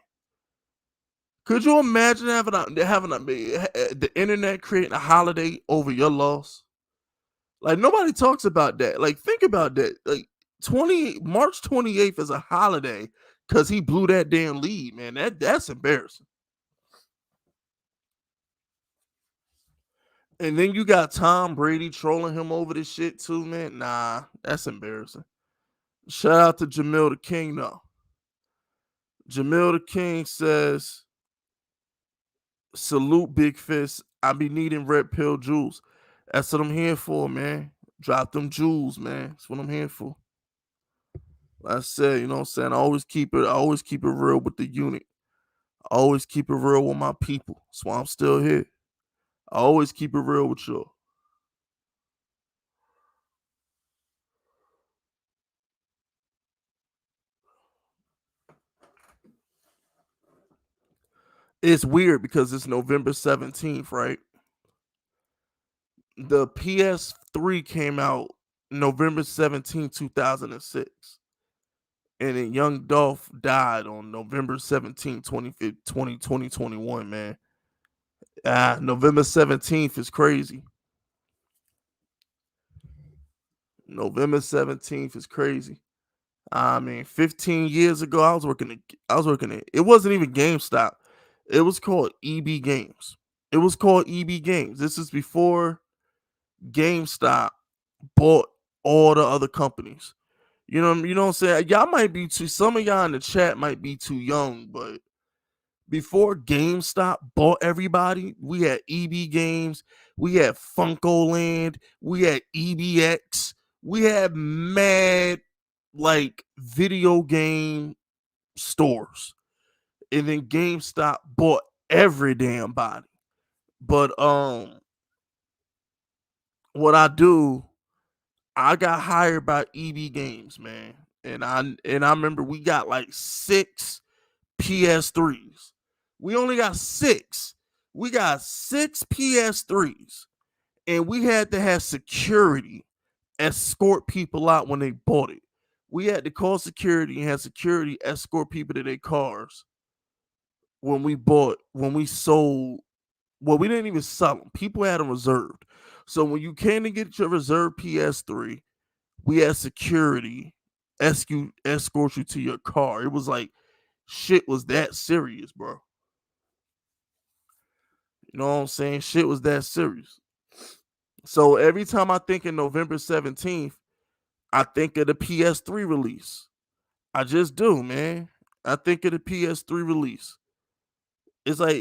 Could you imagine the internet creating a holiday over your loss? Like, nobody talks about that. Like, think about that. Like, March 28th is a holiday because he blew that damn lead, man. That's embarrassing. And then you got Tom Brady trolling him over this shit too, man. Nah, that's embarrassing. Shout out to Jamil the King, though. Jamil the King says, salute Big Fist. I be needing red pill jewels. That's what I'm here for, man. Drop them jewels, man. That's what I'm here for. Like I said, you know what I'm saying? I always keep it real with the unit. I always keep it real with my people. That's why I'm still here. I always keep it real with y'all. It's weird because it's November 17th, right? The PS3 came out November 17th, 2006. And then Young Dolph died on November 17th, 2021, man. November 17th is crazy. November 17th is crazy. I mean, 15 years ago, it wasn't even GameStop. It was called EB Games. It was called EB Games. This is before GameStop bought all the other companies. You know what I'm saying? Y'all might be too some of y'all in the chat might be too young, but before GameStop bought everybody, we had EB Games, we had Funko Land, we had EBX, we had mad like video game stores. And then GameStop bought every damn body. But what I got hired by EB Games, man. And I remember we got like 6 PS3s. We only got 6. We got 6 PS3s. And we had to have security escort people out when they bought it. We had to call security and have security escort people to their cars when we sold. Well, we didn't even sell them. People had them reserved. So when you came to get your reserved PS3, we had security escort you to your car. It was like shit was that serious, bro. You know what I'm saying? Shit was that serious. So every time I think of November 17th, I think of the PS3 release. I just do, man. I think of the PS3 release. It's like,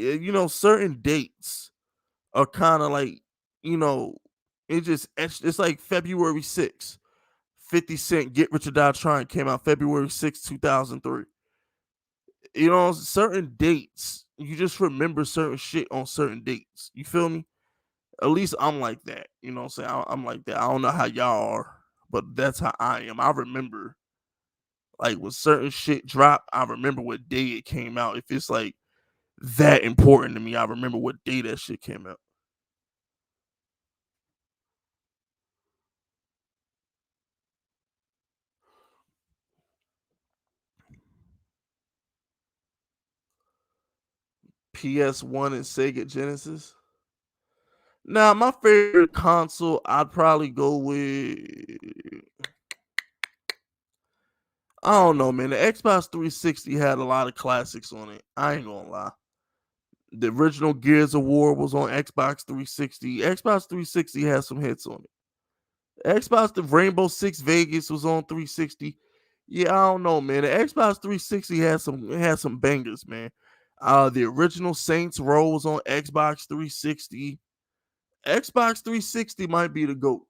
certain dates are kind of like, you know, it's like February 6th. 50 Cent Get Rich or Die Trying came out February 6th, 2003. You know, certain dates, you just remember certain shit on certain dates. You feel me? At least I'm like that. You know what I'm saying? I'm like that. I don't know how y'all are, but that's how I am. I remember, like, when certain shit drop, I remember what day it came out. If it's like that important to me, I remember what day that shit came out. PS1 and Sega Genesis. Now, my favorite console, I'd probably go with. I don't know, man. The Xbox 360 had a lot of classics on it. I ain't gonna lie. The original Gears of War was on Xbox 360. Xbox 360 had some hits on it. Xbox the Rainbow Six Vegas was on 360. Yeah, I don't know, man. The Xbox 360 had some bangers, man. The original Saints Row was on Xbox 360. Xbox 360 might be the GOAT.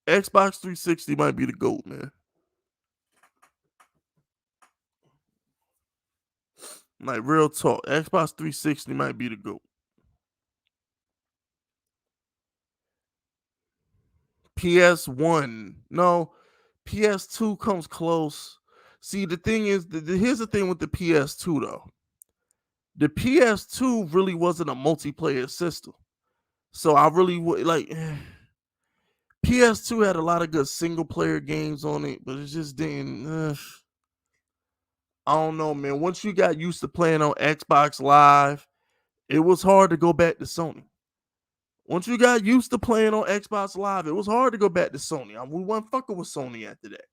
Xbox 360 might be the GOAT, man. Like, real talk. Xbox 360 might be the GOAT. PS1. No, PS2 comes close. See, the thing is, here's the thing with the PS2 though. The PS2 really wasn't a multiplayer system. So I really would like PS2 had a lot of good single player games on it, but it just didn't. I don't know, man. Once you got used to playing on Xbox Live, it was hard to go back to Sony. Once you got used to playing on Xbox Live, it was hard to go back to Sony. We weren't fucking with Sony after that.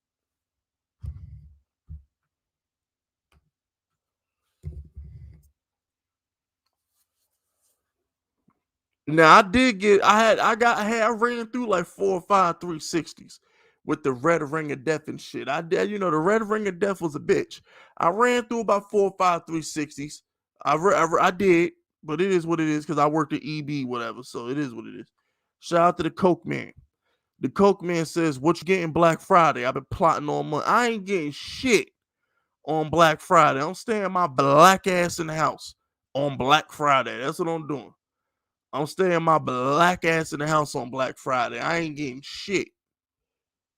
Now I did get I ran through like 4 or 5 360s with the red ring of death and shit. I did, the red ring of death was a bitch. I ran through about 4 or 5 360s. I did, but it is what it is because I worked at EB, whatever. So it is what it is. Shout out to the Coke Man. The Coke Man says, "What you getting Black Friday?" I've been plotting on money. I ain't getting shit on Black Friday. I'm staying my black ass in the house on Black Friday. That's what I'm doing. I'm staying my black ass in the house on Black Friday. I ain't getting shit.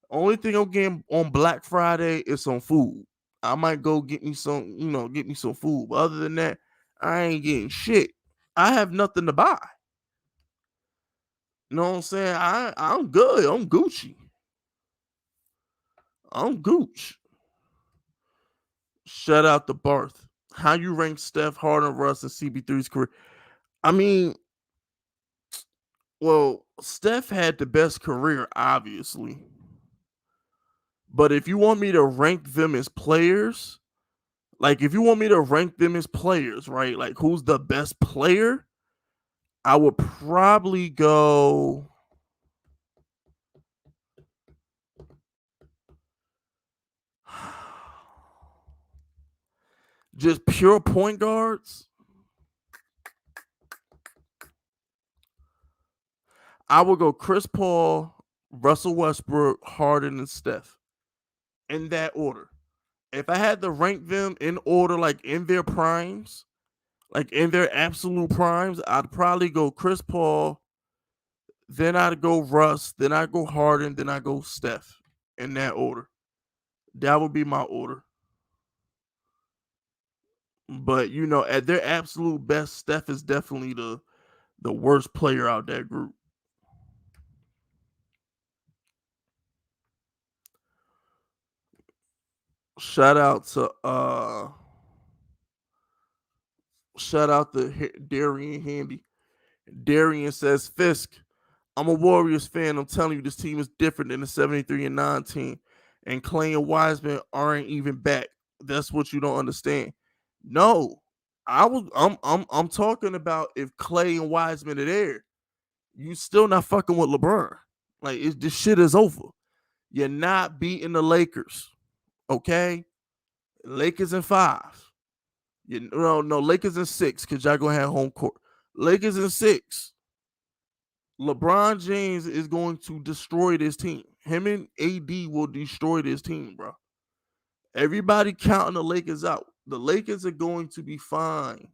Only thing I'm getting on Black Friday is some food. I might go get me some food. But other than that, I ain't getting shit. I have nothing to buy. You know what I'm saying? I'm good. I'm Gucci. I'm Gooch. Shout out to Barth. How you rank Steph, Harden, Russ, and CB3's career? I mean, well, Steph had the best career, obviously. But if you want me to rank them as players, like if you want me to rank them as players, right? Like who's the best player? I would probably go just pure point guards. I would go Chris Paul, Russell Westbrook, Harden, and Steph in that order. If I had to rank them in order, like in their primes, like in their absolute primes, I'd probably go Chris Paul, then I'd go Russ, then I'd go Harden, then I'd go Steph in that order. That would be my order. But at their absolute best, Steph is definitely the worst player out that group. Shout out to Darian Handy. Darian says, Fisk, I'm a Warriors fan. I'm telling you, this team is different than the 73 and 9 team. And Clay and Wiseman aren't even back. That's what you don't understand. No, I'm talking about if Clay and Wiseman are there, you still not fucking with LeBron. Like this shit is over. You're not beating the Lakers. Okay? Lakers in 5. No, Lakers in 6, because y'all gonna have home court. Lakers in 6. LeBron James is going to destroy this team. Him and AD will destroy this team, bro. Everybody counting the Lakers out. The Lakers are going to be fine.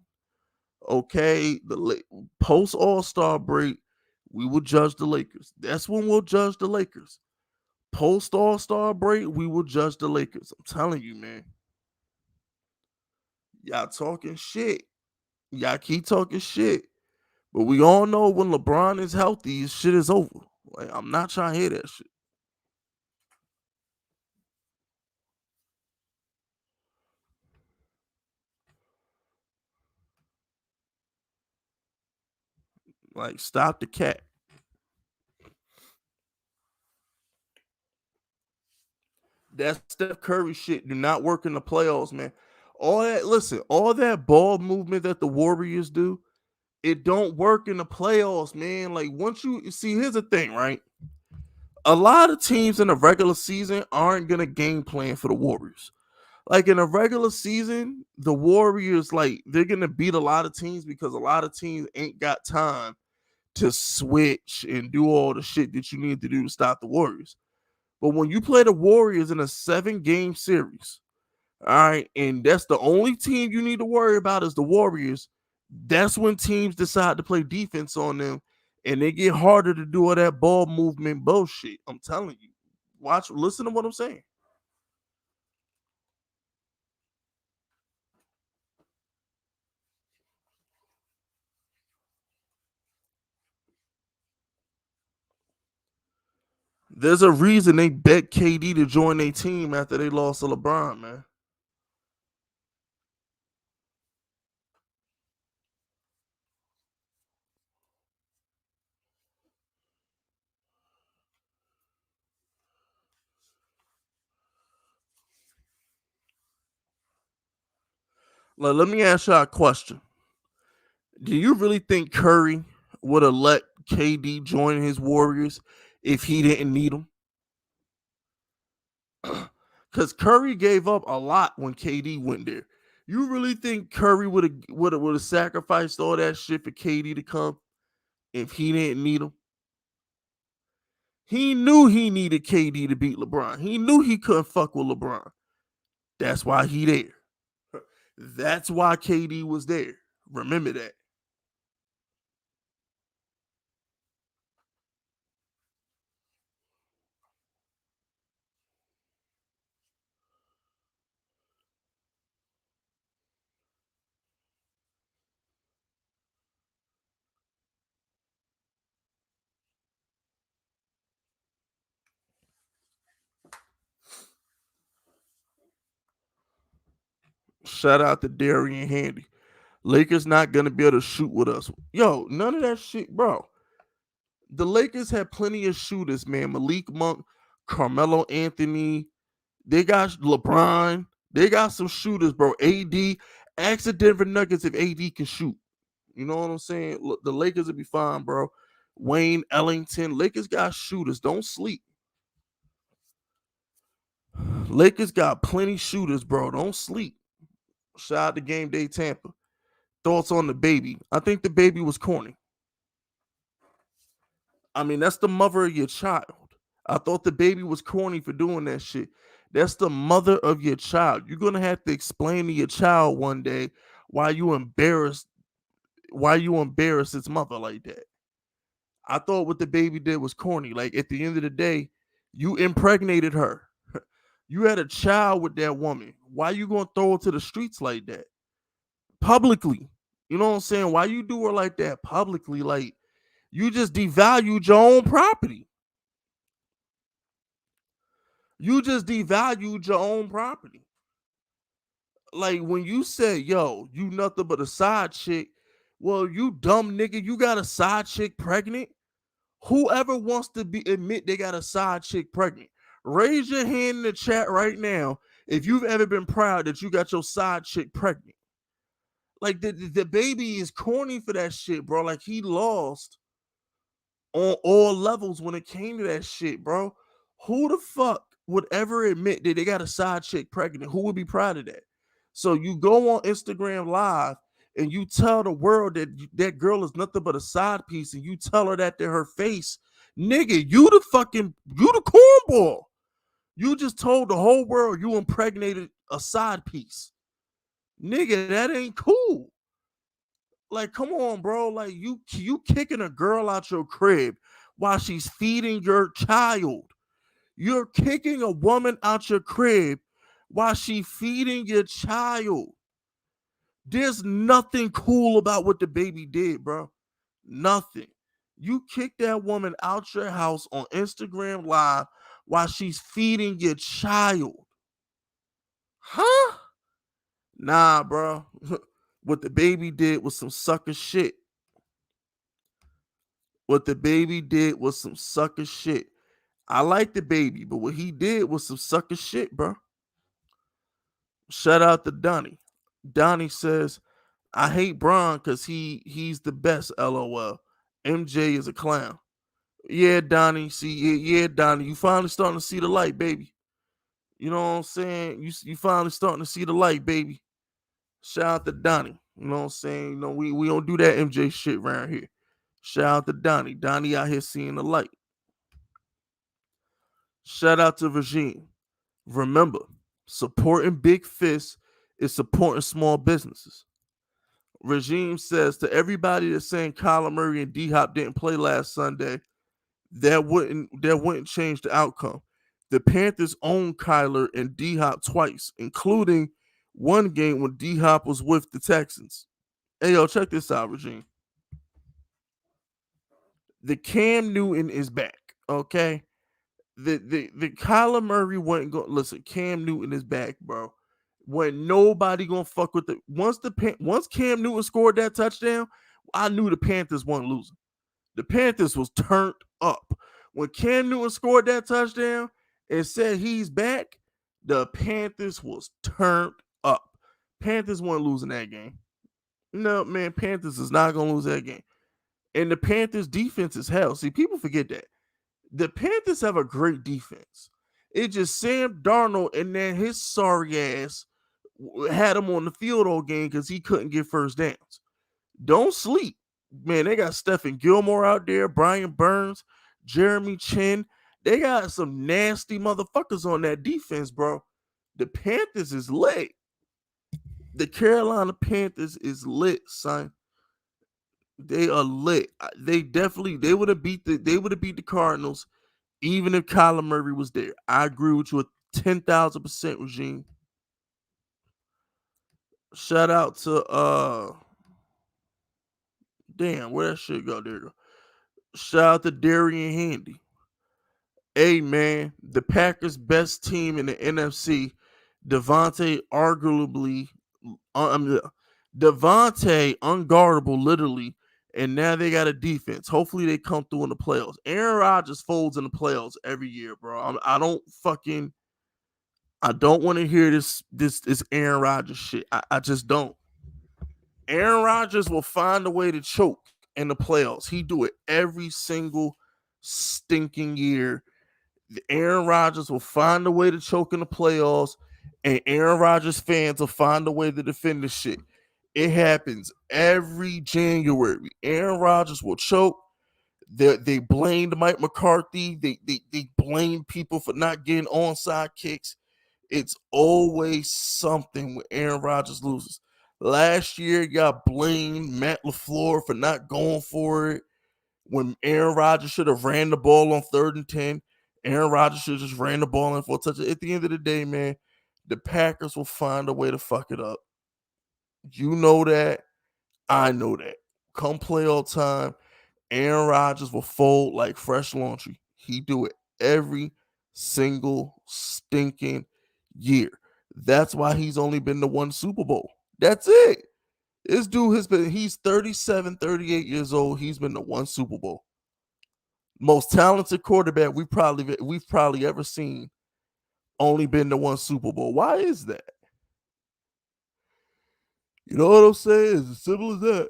Okay, post All-Star break, we will judge the Lakers. That's when we'll judge the Lakers. Post All-Star break, we will judge the Lakers. I'm telling you, man. Y'all talking shit. Y'all keep talking shit. But we all know when LeBron is healthy, his shit is over. Like, I'm not trying to hear that shit. Like, stop the cat. That Steph Curry shit do not work in the playoffs, man. All that ball movement that the Warriors do, it don't work in the playoffs, man. Like once you see, here's the thing, right? A lot of teams in the regular season aren't gonna game plan for the Warriors. Like in a regular season, the Warriors, like they're gonna beat a lot of teams because a lot of teams ain't got time to switch and do all the shit that you need to do to stop the Warriors. But when you play the Warriors in a 7-game series, all right, and that's the only team you need to worry about is the Warriors. That's when teams decide to play defense on them, and they get harder to do all that ball movement bullshit. I'm telling you, listen to what I'm saying. There's a reason they bet KD to join their team after they lost to LeBron, man. Like, let me ask y'all a question. Do you really think Curry would have let KD join his Warriors if he didn't need him? Because Curry gave up a lot when KD went there. You really think Curry would have sacrificed all that shit for KD to come if he didn't need him? He knew he needed KD to beat LeBron. He knew he couldn't fuck with LeBron. That's why he there. That's why KD was there. Remember that. Shout out to Darian Handy. Lakers not gonna be able to shoot with us. Yo, none of that shit, bro. The Lakers had plenty of shooters, man. Malik Monk, Carmelo Anthony. They got LeBron. They got some shooters, bro. AD. Ask the Denver Nuggets if AD can shoot. You know what I'm saying? Look, the Lakers will be fine, bro. Wayne Ellington. Lakers got shooters. Don't sleep. Lakers got plenty shooters, bro. Don't sleep. Shout out to Game Day Tampa. Thoughts on the baby? I think the baby was corny. I mean, that's the mother of your child. I thought the baby was corny for doing that shit. That's the mother of your child. You're gonna have to explain to your child one day why you embarrass its mother like that. I thought what the baby did was corny. Like at the end of the day, you impregnated her. You had a child with that woman. Why you gonna throw her to the streets like that? Publicly. You know what I'm saying? Why you do her like that publicly? Like you just devalued your own property. You just devalued your own property. Like when you say, yo, you nothing but a side chick. Well, you dumb nigga, you got a side chick pregnant. Whoever wants to be admit they got a side chick pregnant, raise your hand in the chat right now if you've ever been proud that you got your side chick pregnant. Like the baby is corny for that shit, bro. Like he lost on all levels when it came to that shit, bro. Who the fuck would ever admit that they got a side chick pregnant? Who would be proud of that? So you go on Instagram Live and you tell the world that that girl is nothing but a side piece, and you tell her that to her face, Nigga, you the cornball. You just told the whole world you impregnated a side piece. Nigga, that ain't cool. Like, come on, bro. Like, you kicking a girl out your crib while she's feeding your child. You're kicking a woman out your crib while she feeding your child. There's nothing cool about what the baby did, bro. Nothing. You kick that woman out your house on Instagram Live while she's feeding your child. Huh? Nah, bro. What the baby did was some sucker shit. What the baby did was some sucker shit. I like the baby, but what he did was some sucker shit, bro. Shout out to Donnie. Donnie says, I hate Bron because he's the best, LOL. MJ is a clown. Yeah, Donnie. See, yeah, Donnie. You finally starting to see the light, baby. You know what I'm saying? You finally starting to see the light, baby. Shout out to Donnie. You know what I'm saying? You know, we don't do that MJ shit around here. Shout out to Donnie. Donnie out here seeing the light. Shout out to Regime. Remember, supporting big fists is supporting small businesses. Regime says to everybody that's saying Kyler Murray and D Hop didn't play last Sunday, that wouldn't change the outcome. The Panthers owned Kyler and D Hop twice, including one game when D Hop was with the Texans. Hey yo, check this out, Regime. The Cam Newton is back. Okay. The Kyler Murray wasn't going. Listen, Cam Newton is back, bro. When nobody gonna fuck with the once Cam Newton scored that touchdown, I knew the Panthers weren't losing. The Panthers was turned up. When Cam Newton scored that touchdown and said he's back, the Panthers was turned up. Panthers weren't losing that game. No, man, Panthers is not gonna lose that game. And the Panthers defense is hell. See, people forget that. The Panthers have a great defense. It's just Sam Darnold and then his sorry ass had him on the field all game because he couldn't get first downs. Don't sleep. Man, they got Stephen Gilmore out there, Brian Burns, Jeremy Chin. They got some nasty motherfuckers on that defense, bro. The Panthers is lit. The Carolina Panthers is lit, son. They are lit. They would have beat the Cardinals even if Kyler Murray was there. I agree with you 10,000%, Regime. Shout out to damn, where that shit go? There you go. Shout out to Darian Handy. Hey man, the Packers' best team in the NFC, Devontae arguably Devontae unguardable literally, and now they got a defense. Hopefully they come through in the playoffs. Aaron Rodgers folds in the playoffs every year, bro. I don't want to hear this Aaron Rodgers shit. I just don't. Aaron Rodgers will find a way to choke in the playoffs. He do it every single stinking year. Aaron Rodgers will find a way to choke in the playoffs, and Aaron Rodgers fans will find a way to defend the shit. It happens every January. Aaron Rodgers will choke. They blamed Mike McCarthy. They blame people for not getting onside kicks. It's always something when Aaron Rodgers loses. Last year, y'all blamed Matt LaFleur for not going for it. When Aaron Rodgers should have ran the ball on 3rd and 10, Aaron Rodgers should have just ran the ball in for a touchdown. At the end of the day, man, the Packers will find a way to fuck it up. You know that. I know that. Come playoff time, Aaron Rodgers will fold like fresh laundry. He do it every single stinking year. That's why he's only been to one Super Bowl. That's it. This dude he's 37, 38 years old. He's been to one Super Bowl. Most talented quarterback we've probably ever seen. Only been to one Super Bowl. Why is that? You know what I'm saying? It's as simple as that.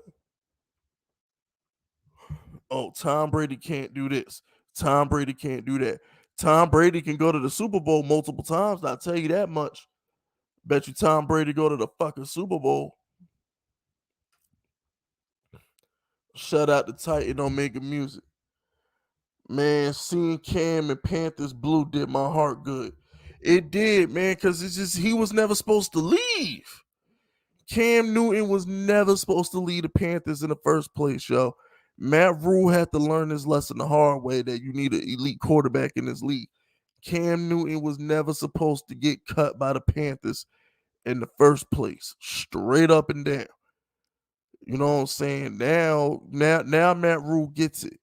Oh, Tom Brady can't do this. Tom Brady can't do that. Tom Brady can go to the Super Bowl multiple times. I'll tell you that much. Bet you Tom Brady go to the fucking Super Bowl. Shout out to Titan on making music. Man, seeing Cam and Panthers blue did my heart good. It did, man, because it's just he was never supposed to leave. Cam Newton was never supposed to lead the Panthers in the first place, yo. Matt Rule had to learn his lesson the hard way that you need an elite quarterback in this league. Cam Newton was never supposed to get cut by the Panthers in the first place, straight up and down. You know what I'm saying? Now Matt Rule gets it.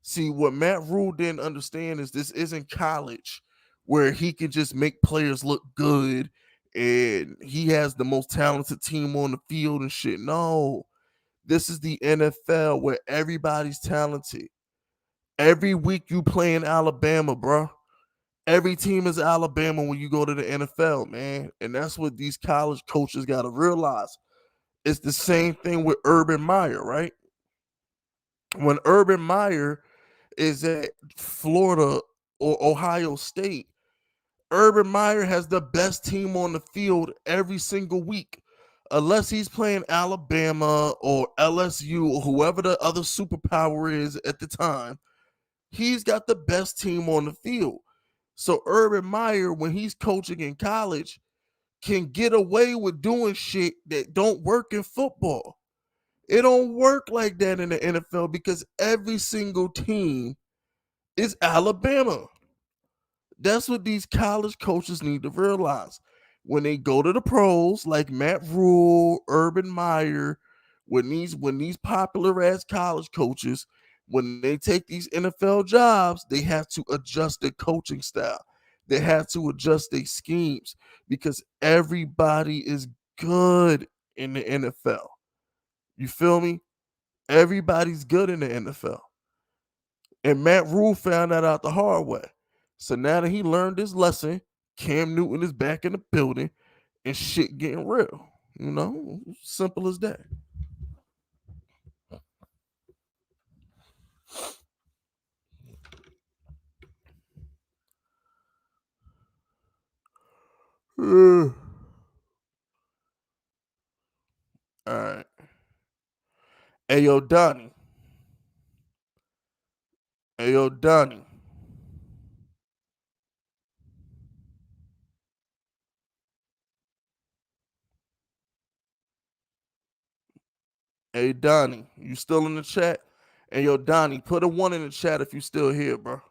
See, what Matt Rule didn't understand is this isn't college where he can just make players look good and he has the most talented team on the field and shit. No, this is the NFL where everybody's talented. Every week you play in Alabama, bro. Every team is Alabama when you go to the NFL, man. And that's what these college coaches got to realize. It's the same thing with Urban Meyer, right? When Urban Meyer is at Florida or Ohio State, Urban Meyer has the best team on the field every single week. Unless he's playing Alabama or LSU or whoever the other superpower is at the time, he's got the best team on the field. So Urban Meyer, when he's coaching in college, can get away with doing shit that don't work in football. It don't work like that in the NFL because every single team is Alabama. That's what these college coaches need to realize. When they go to the pros, like Matt Rule, Urban Meyer, when these popular ass college coaches, when they take these NFL jobs, they have to adjust their coaching style. They have to adjust their schemes because everybody is good in the NFL. You feel me? Everybody's good in the NFL. And Matt Rule found that out the hard way. So now that he learned his lesson, Cam Newton is back in the building and shit getting real. You know, simple as that. All right. Hey, yo, Donnie. Hey, yo, Donnie. Hey, Donnie. You still in the chat? Hey, yo, Donnie, put a one in the chat if you still here, bro.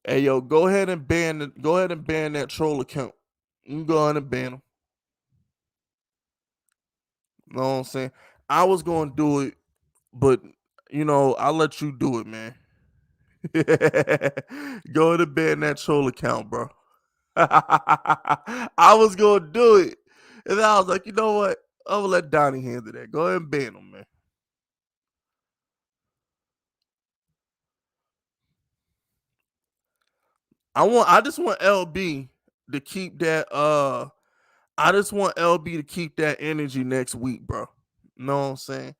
Hey, yo, go ahead and ban that troll account. You can go ahead and ban him. You know what I'm saying? I was gonna do it, but I'll let you do it, man. Go to ban that troll account, bro. I was gonna do it, and then I was like, you know what? I'm gonna let Donnie handle that. Go ahead and ban him, man. I just want LB to keep that. I just want LB to keep that energy next week, bro. You know what I'm saying?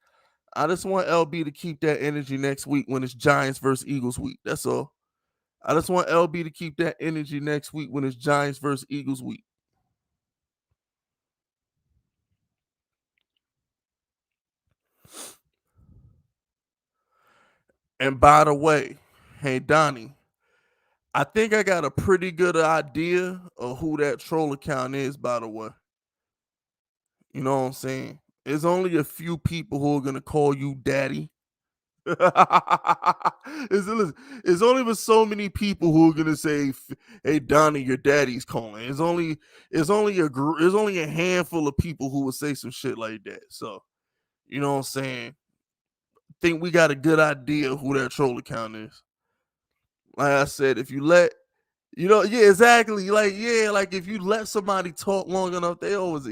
I just want LB to keep that energy next week when it's Giants versus Eagles week. That's all. I just want LB to keep that energy next week when it's Giants versus Eagles week. And by the way, hey Donnie, I think I got a pretty good idea of who that troll account is, by the way. You know what I'm saying? There's only a few people who are gonna call you daddy. Listen, it's only but so many people who are gonna say, "Hey, Donnie, your daddy's calling." It's only a handful of people who would say some shit like that. So you know what I'm saying? Think we got a good idea of who that troll account is. Like I said, if you let yeah, exactly. Like, yeah, like if you let somebody talk long enough, they always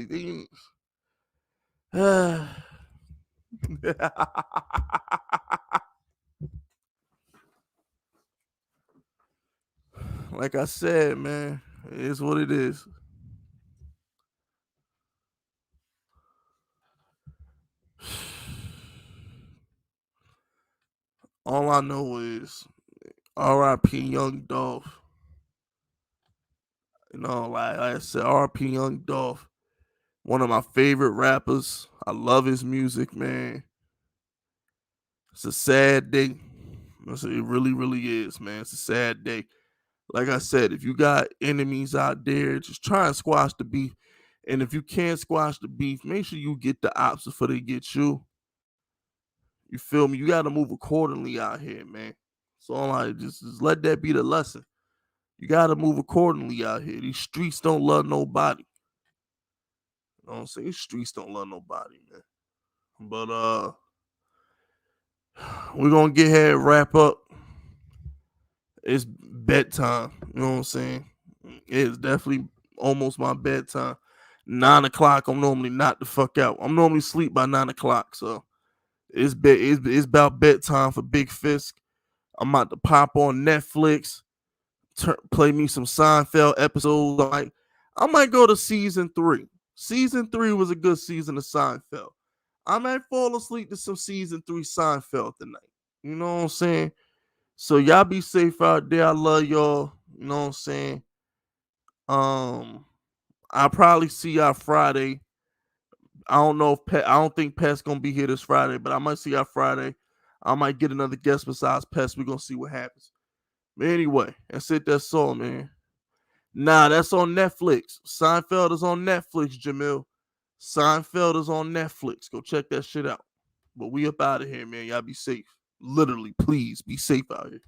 like I said, man, it is what it is. All I know is R.I.P. Young Dolph. Like I said, RP Young Dolph, one of my favorite rappers. I love his music, man. It's a sad day. It really, really is, man. It's a sad day. Like I said, if you got enemies out there, just try and squash the beef. And if you can't squash the beef, make sure you get the ops before they get you. You feel me? You got to move accordingly out here, man. So I'm like, just let that be the lesson. You got to move accordingly out here. These streets don't love nobody. You know what I'm saying? These streets don't love nobody, man. But we're gonna get here and wrap up. It's bedtime. You know what I'm saying? It's definitely almost my bedtime. 9 o'clock. I'm normally not the fuck out. I'm normally sleep by 9 o'clock. So it's about bedtime for Big Fisk. I'm about to pop on Netflix, play me some Seinfeld episodes. I might go to season 3. Season 3 was a good season of Seinfeld. I might fall asleep to some season 3 Seinfeld tonight. You know what I'm saying? So y'all be safe out there. I love y'all. You know what I'm saying? I'll probably see y'all Friday. I don't know if I don't think Pet's gonna be here this Friday, but I might see y'all Friday. I might get another guest besides Pest. We're gonna see what happens. But anyway, that's it. That's all, man. Nah, that's on Netflix. Seinfeld is on Netflix, Jamil. Seinfeld is on Netflix. Go check that shit out. But we up out of here, man. Y'all be safe. Literally, please be safe out here.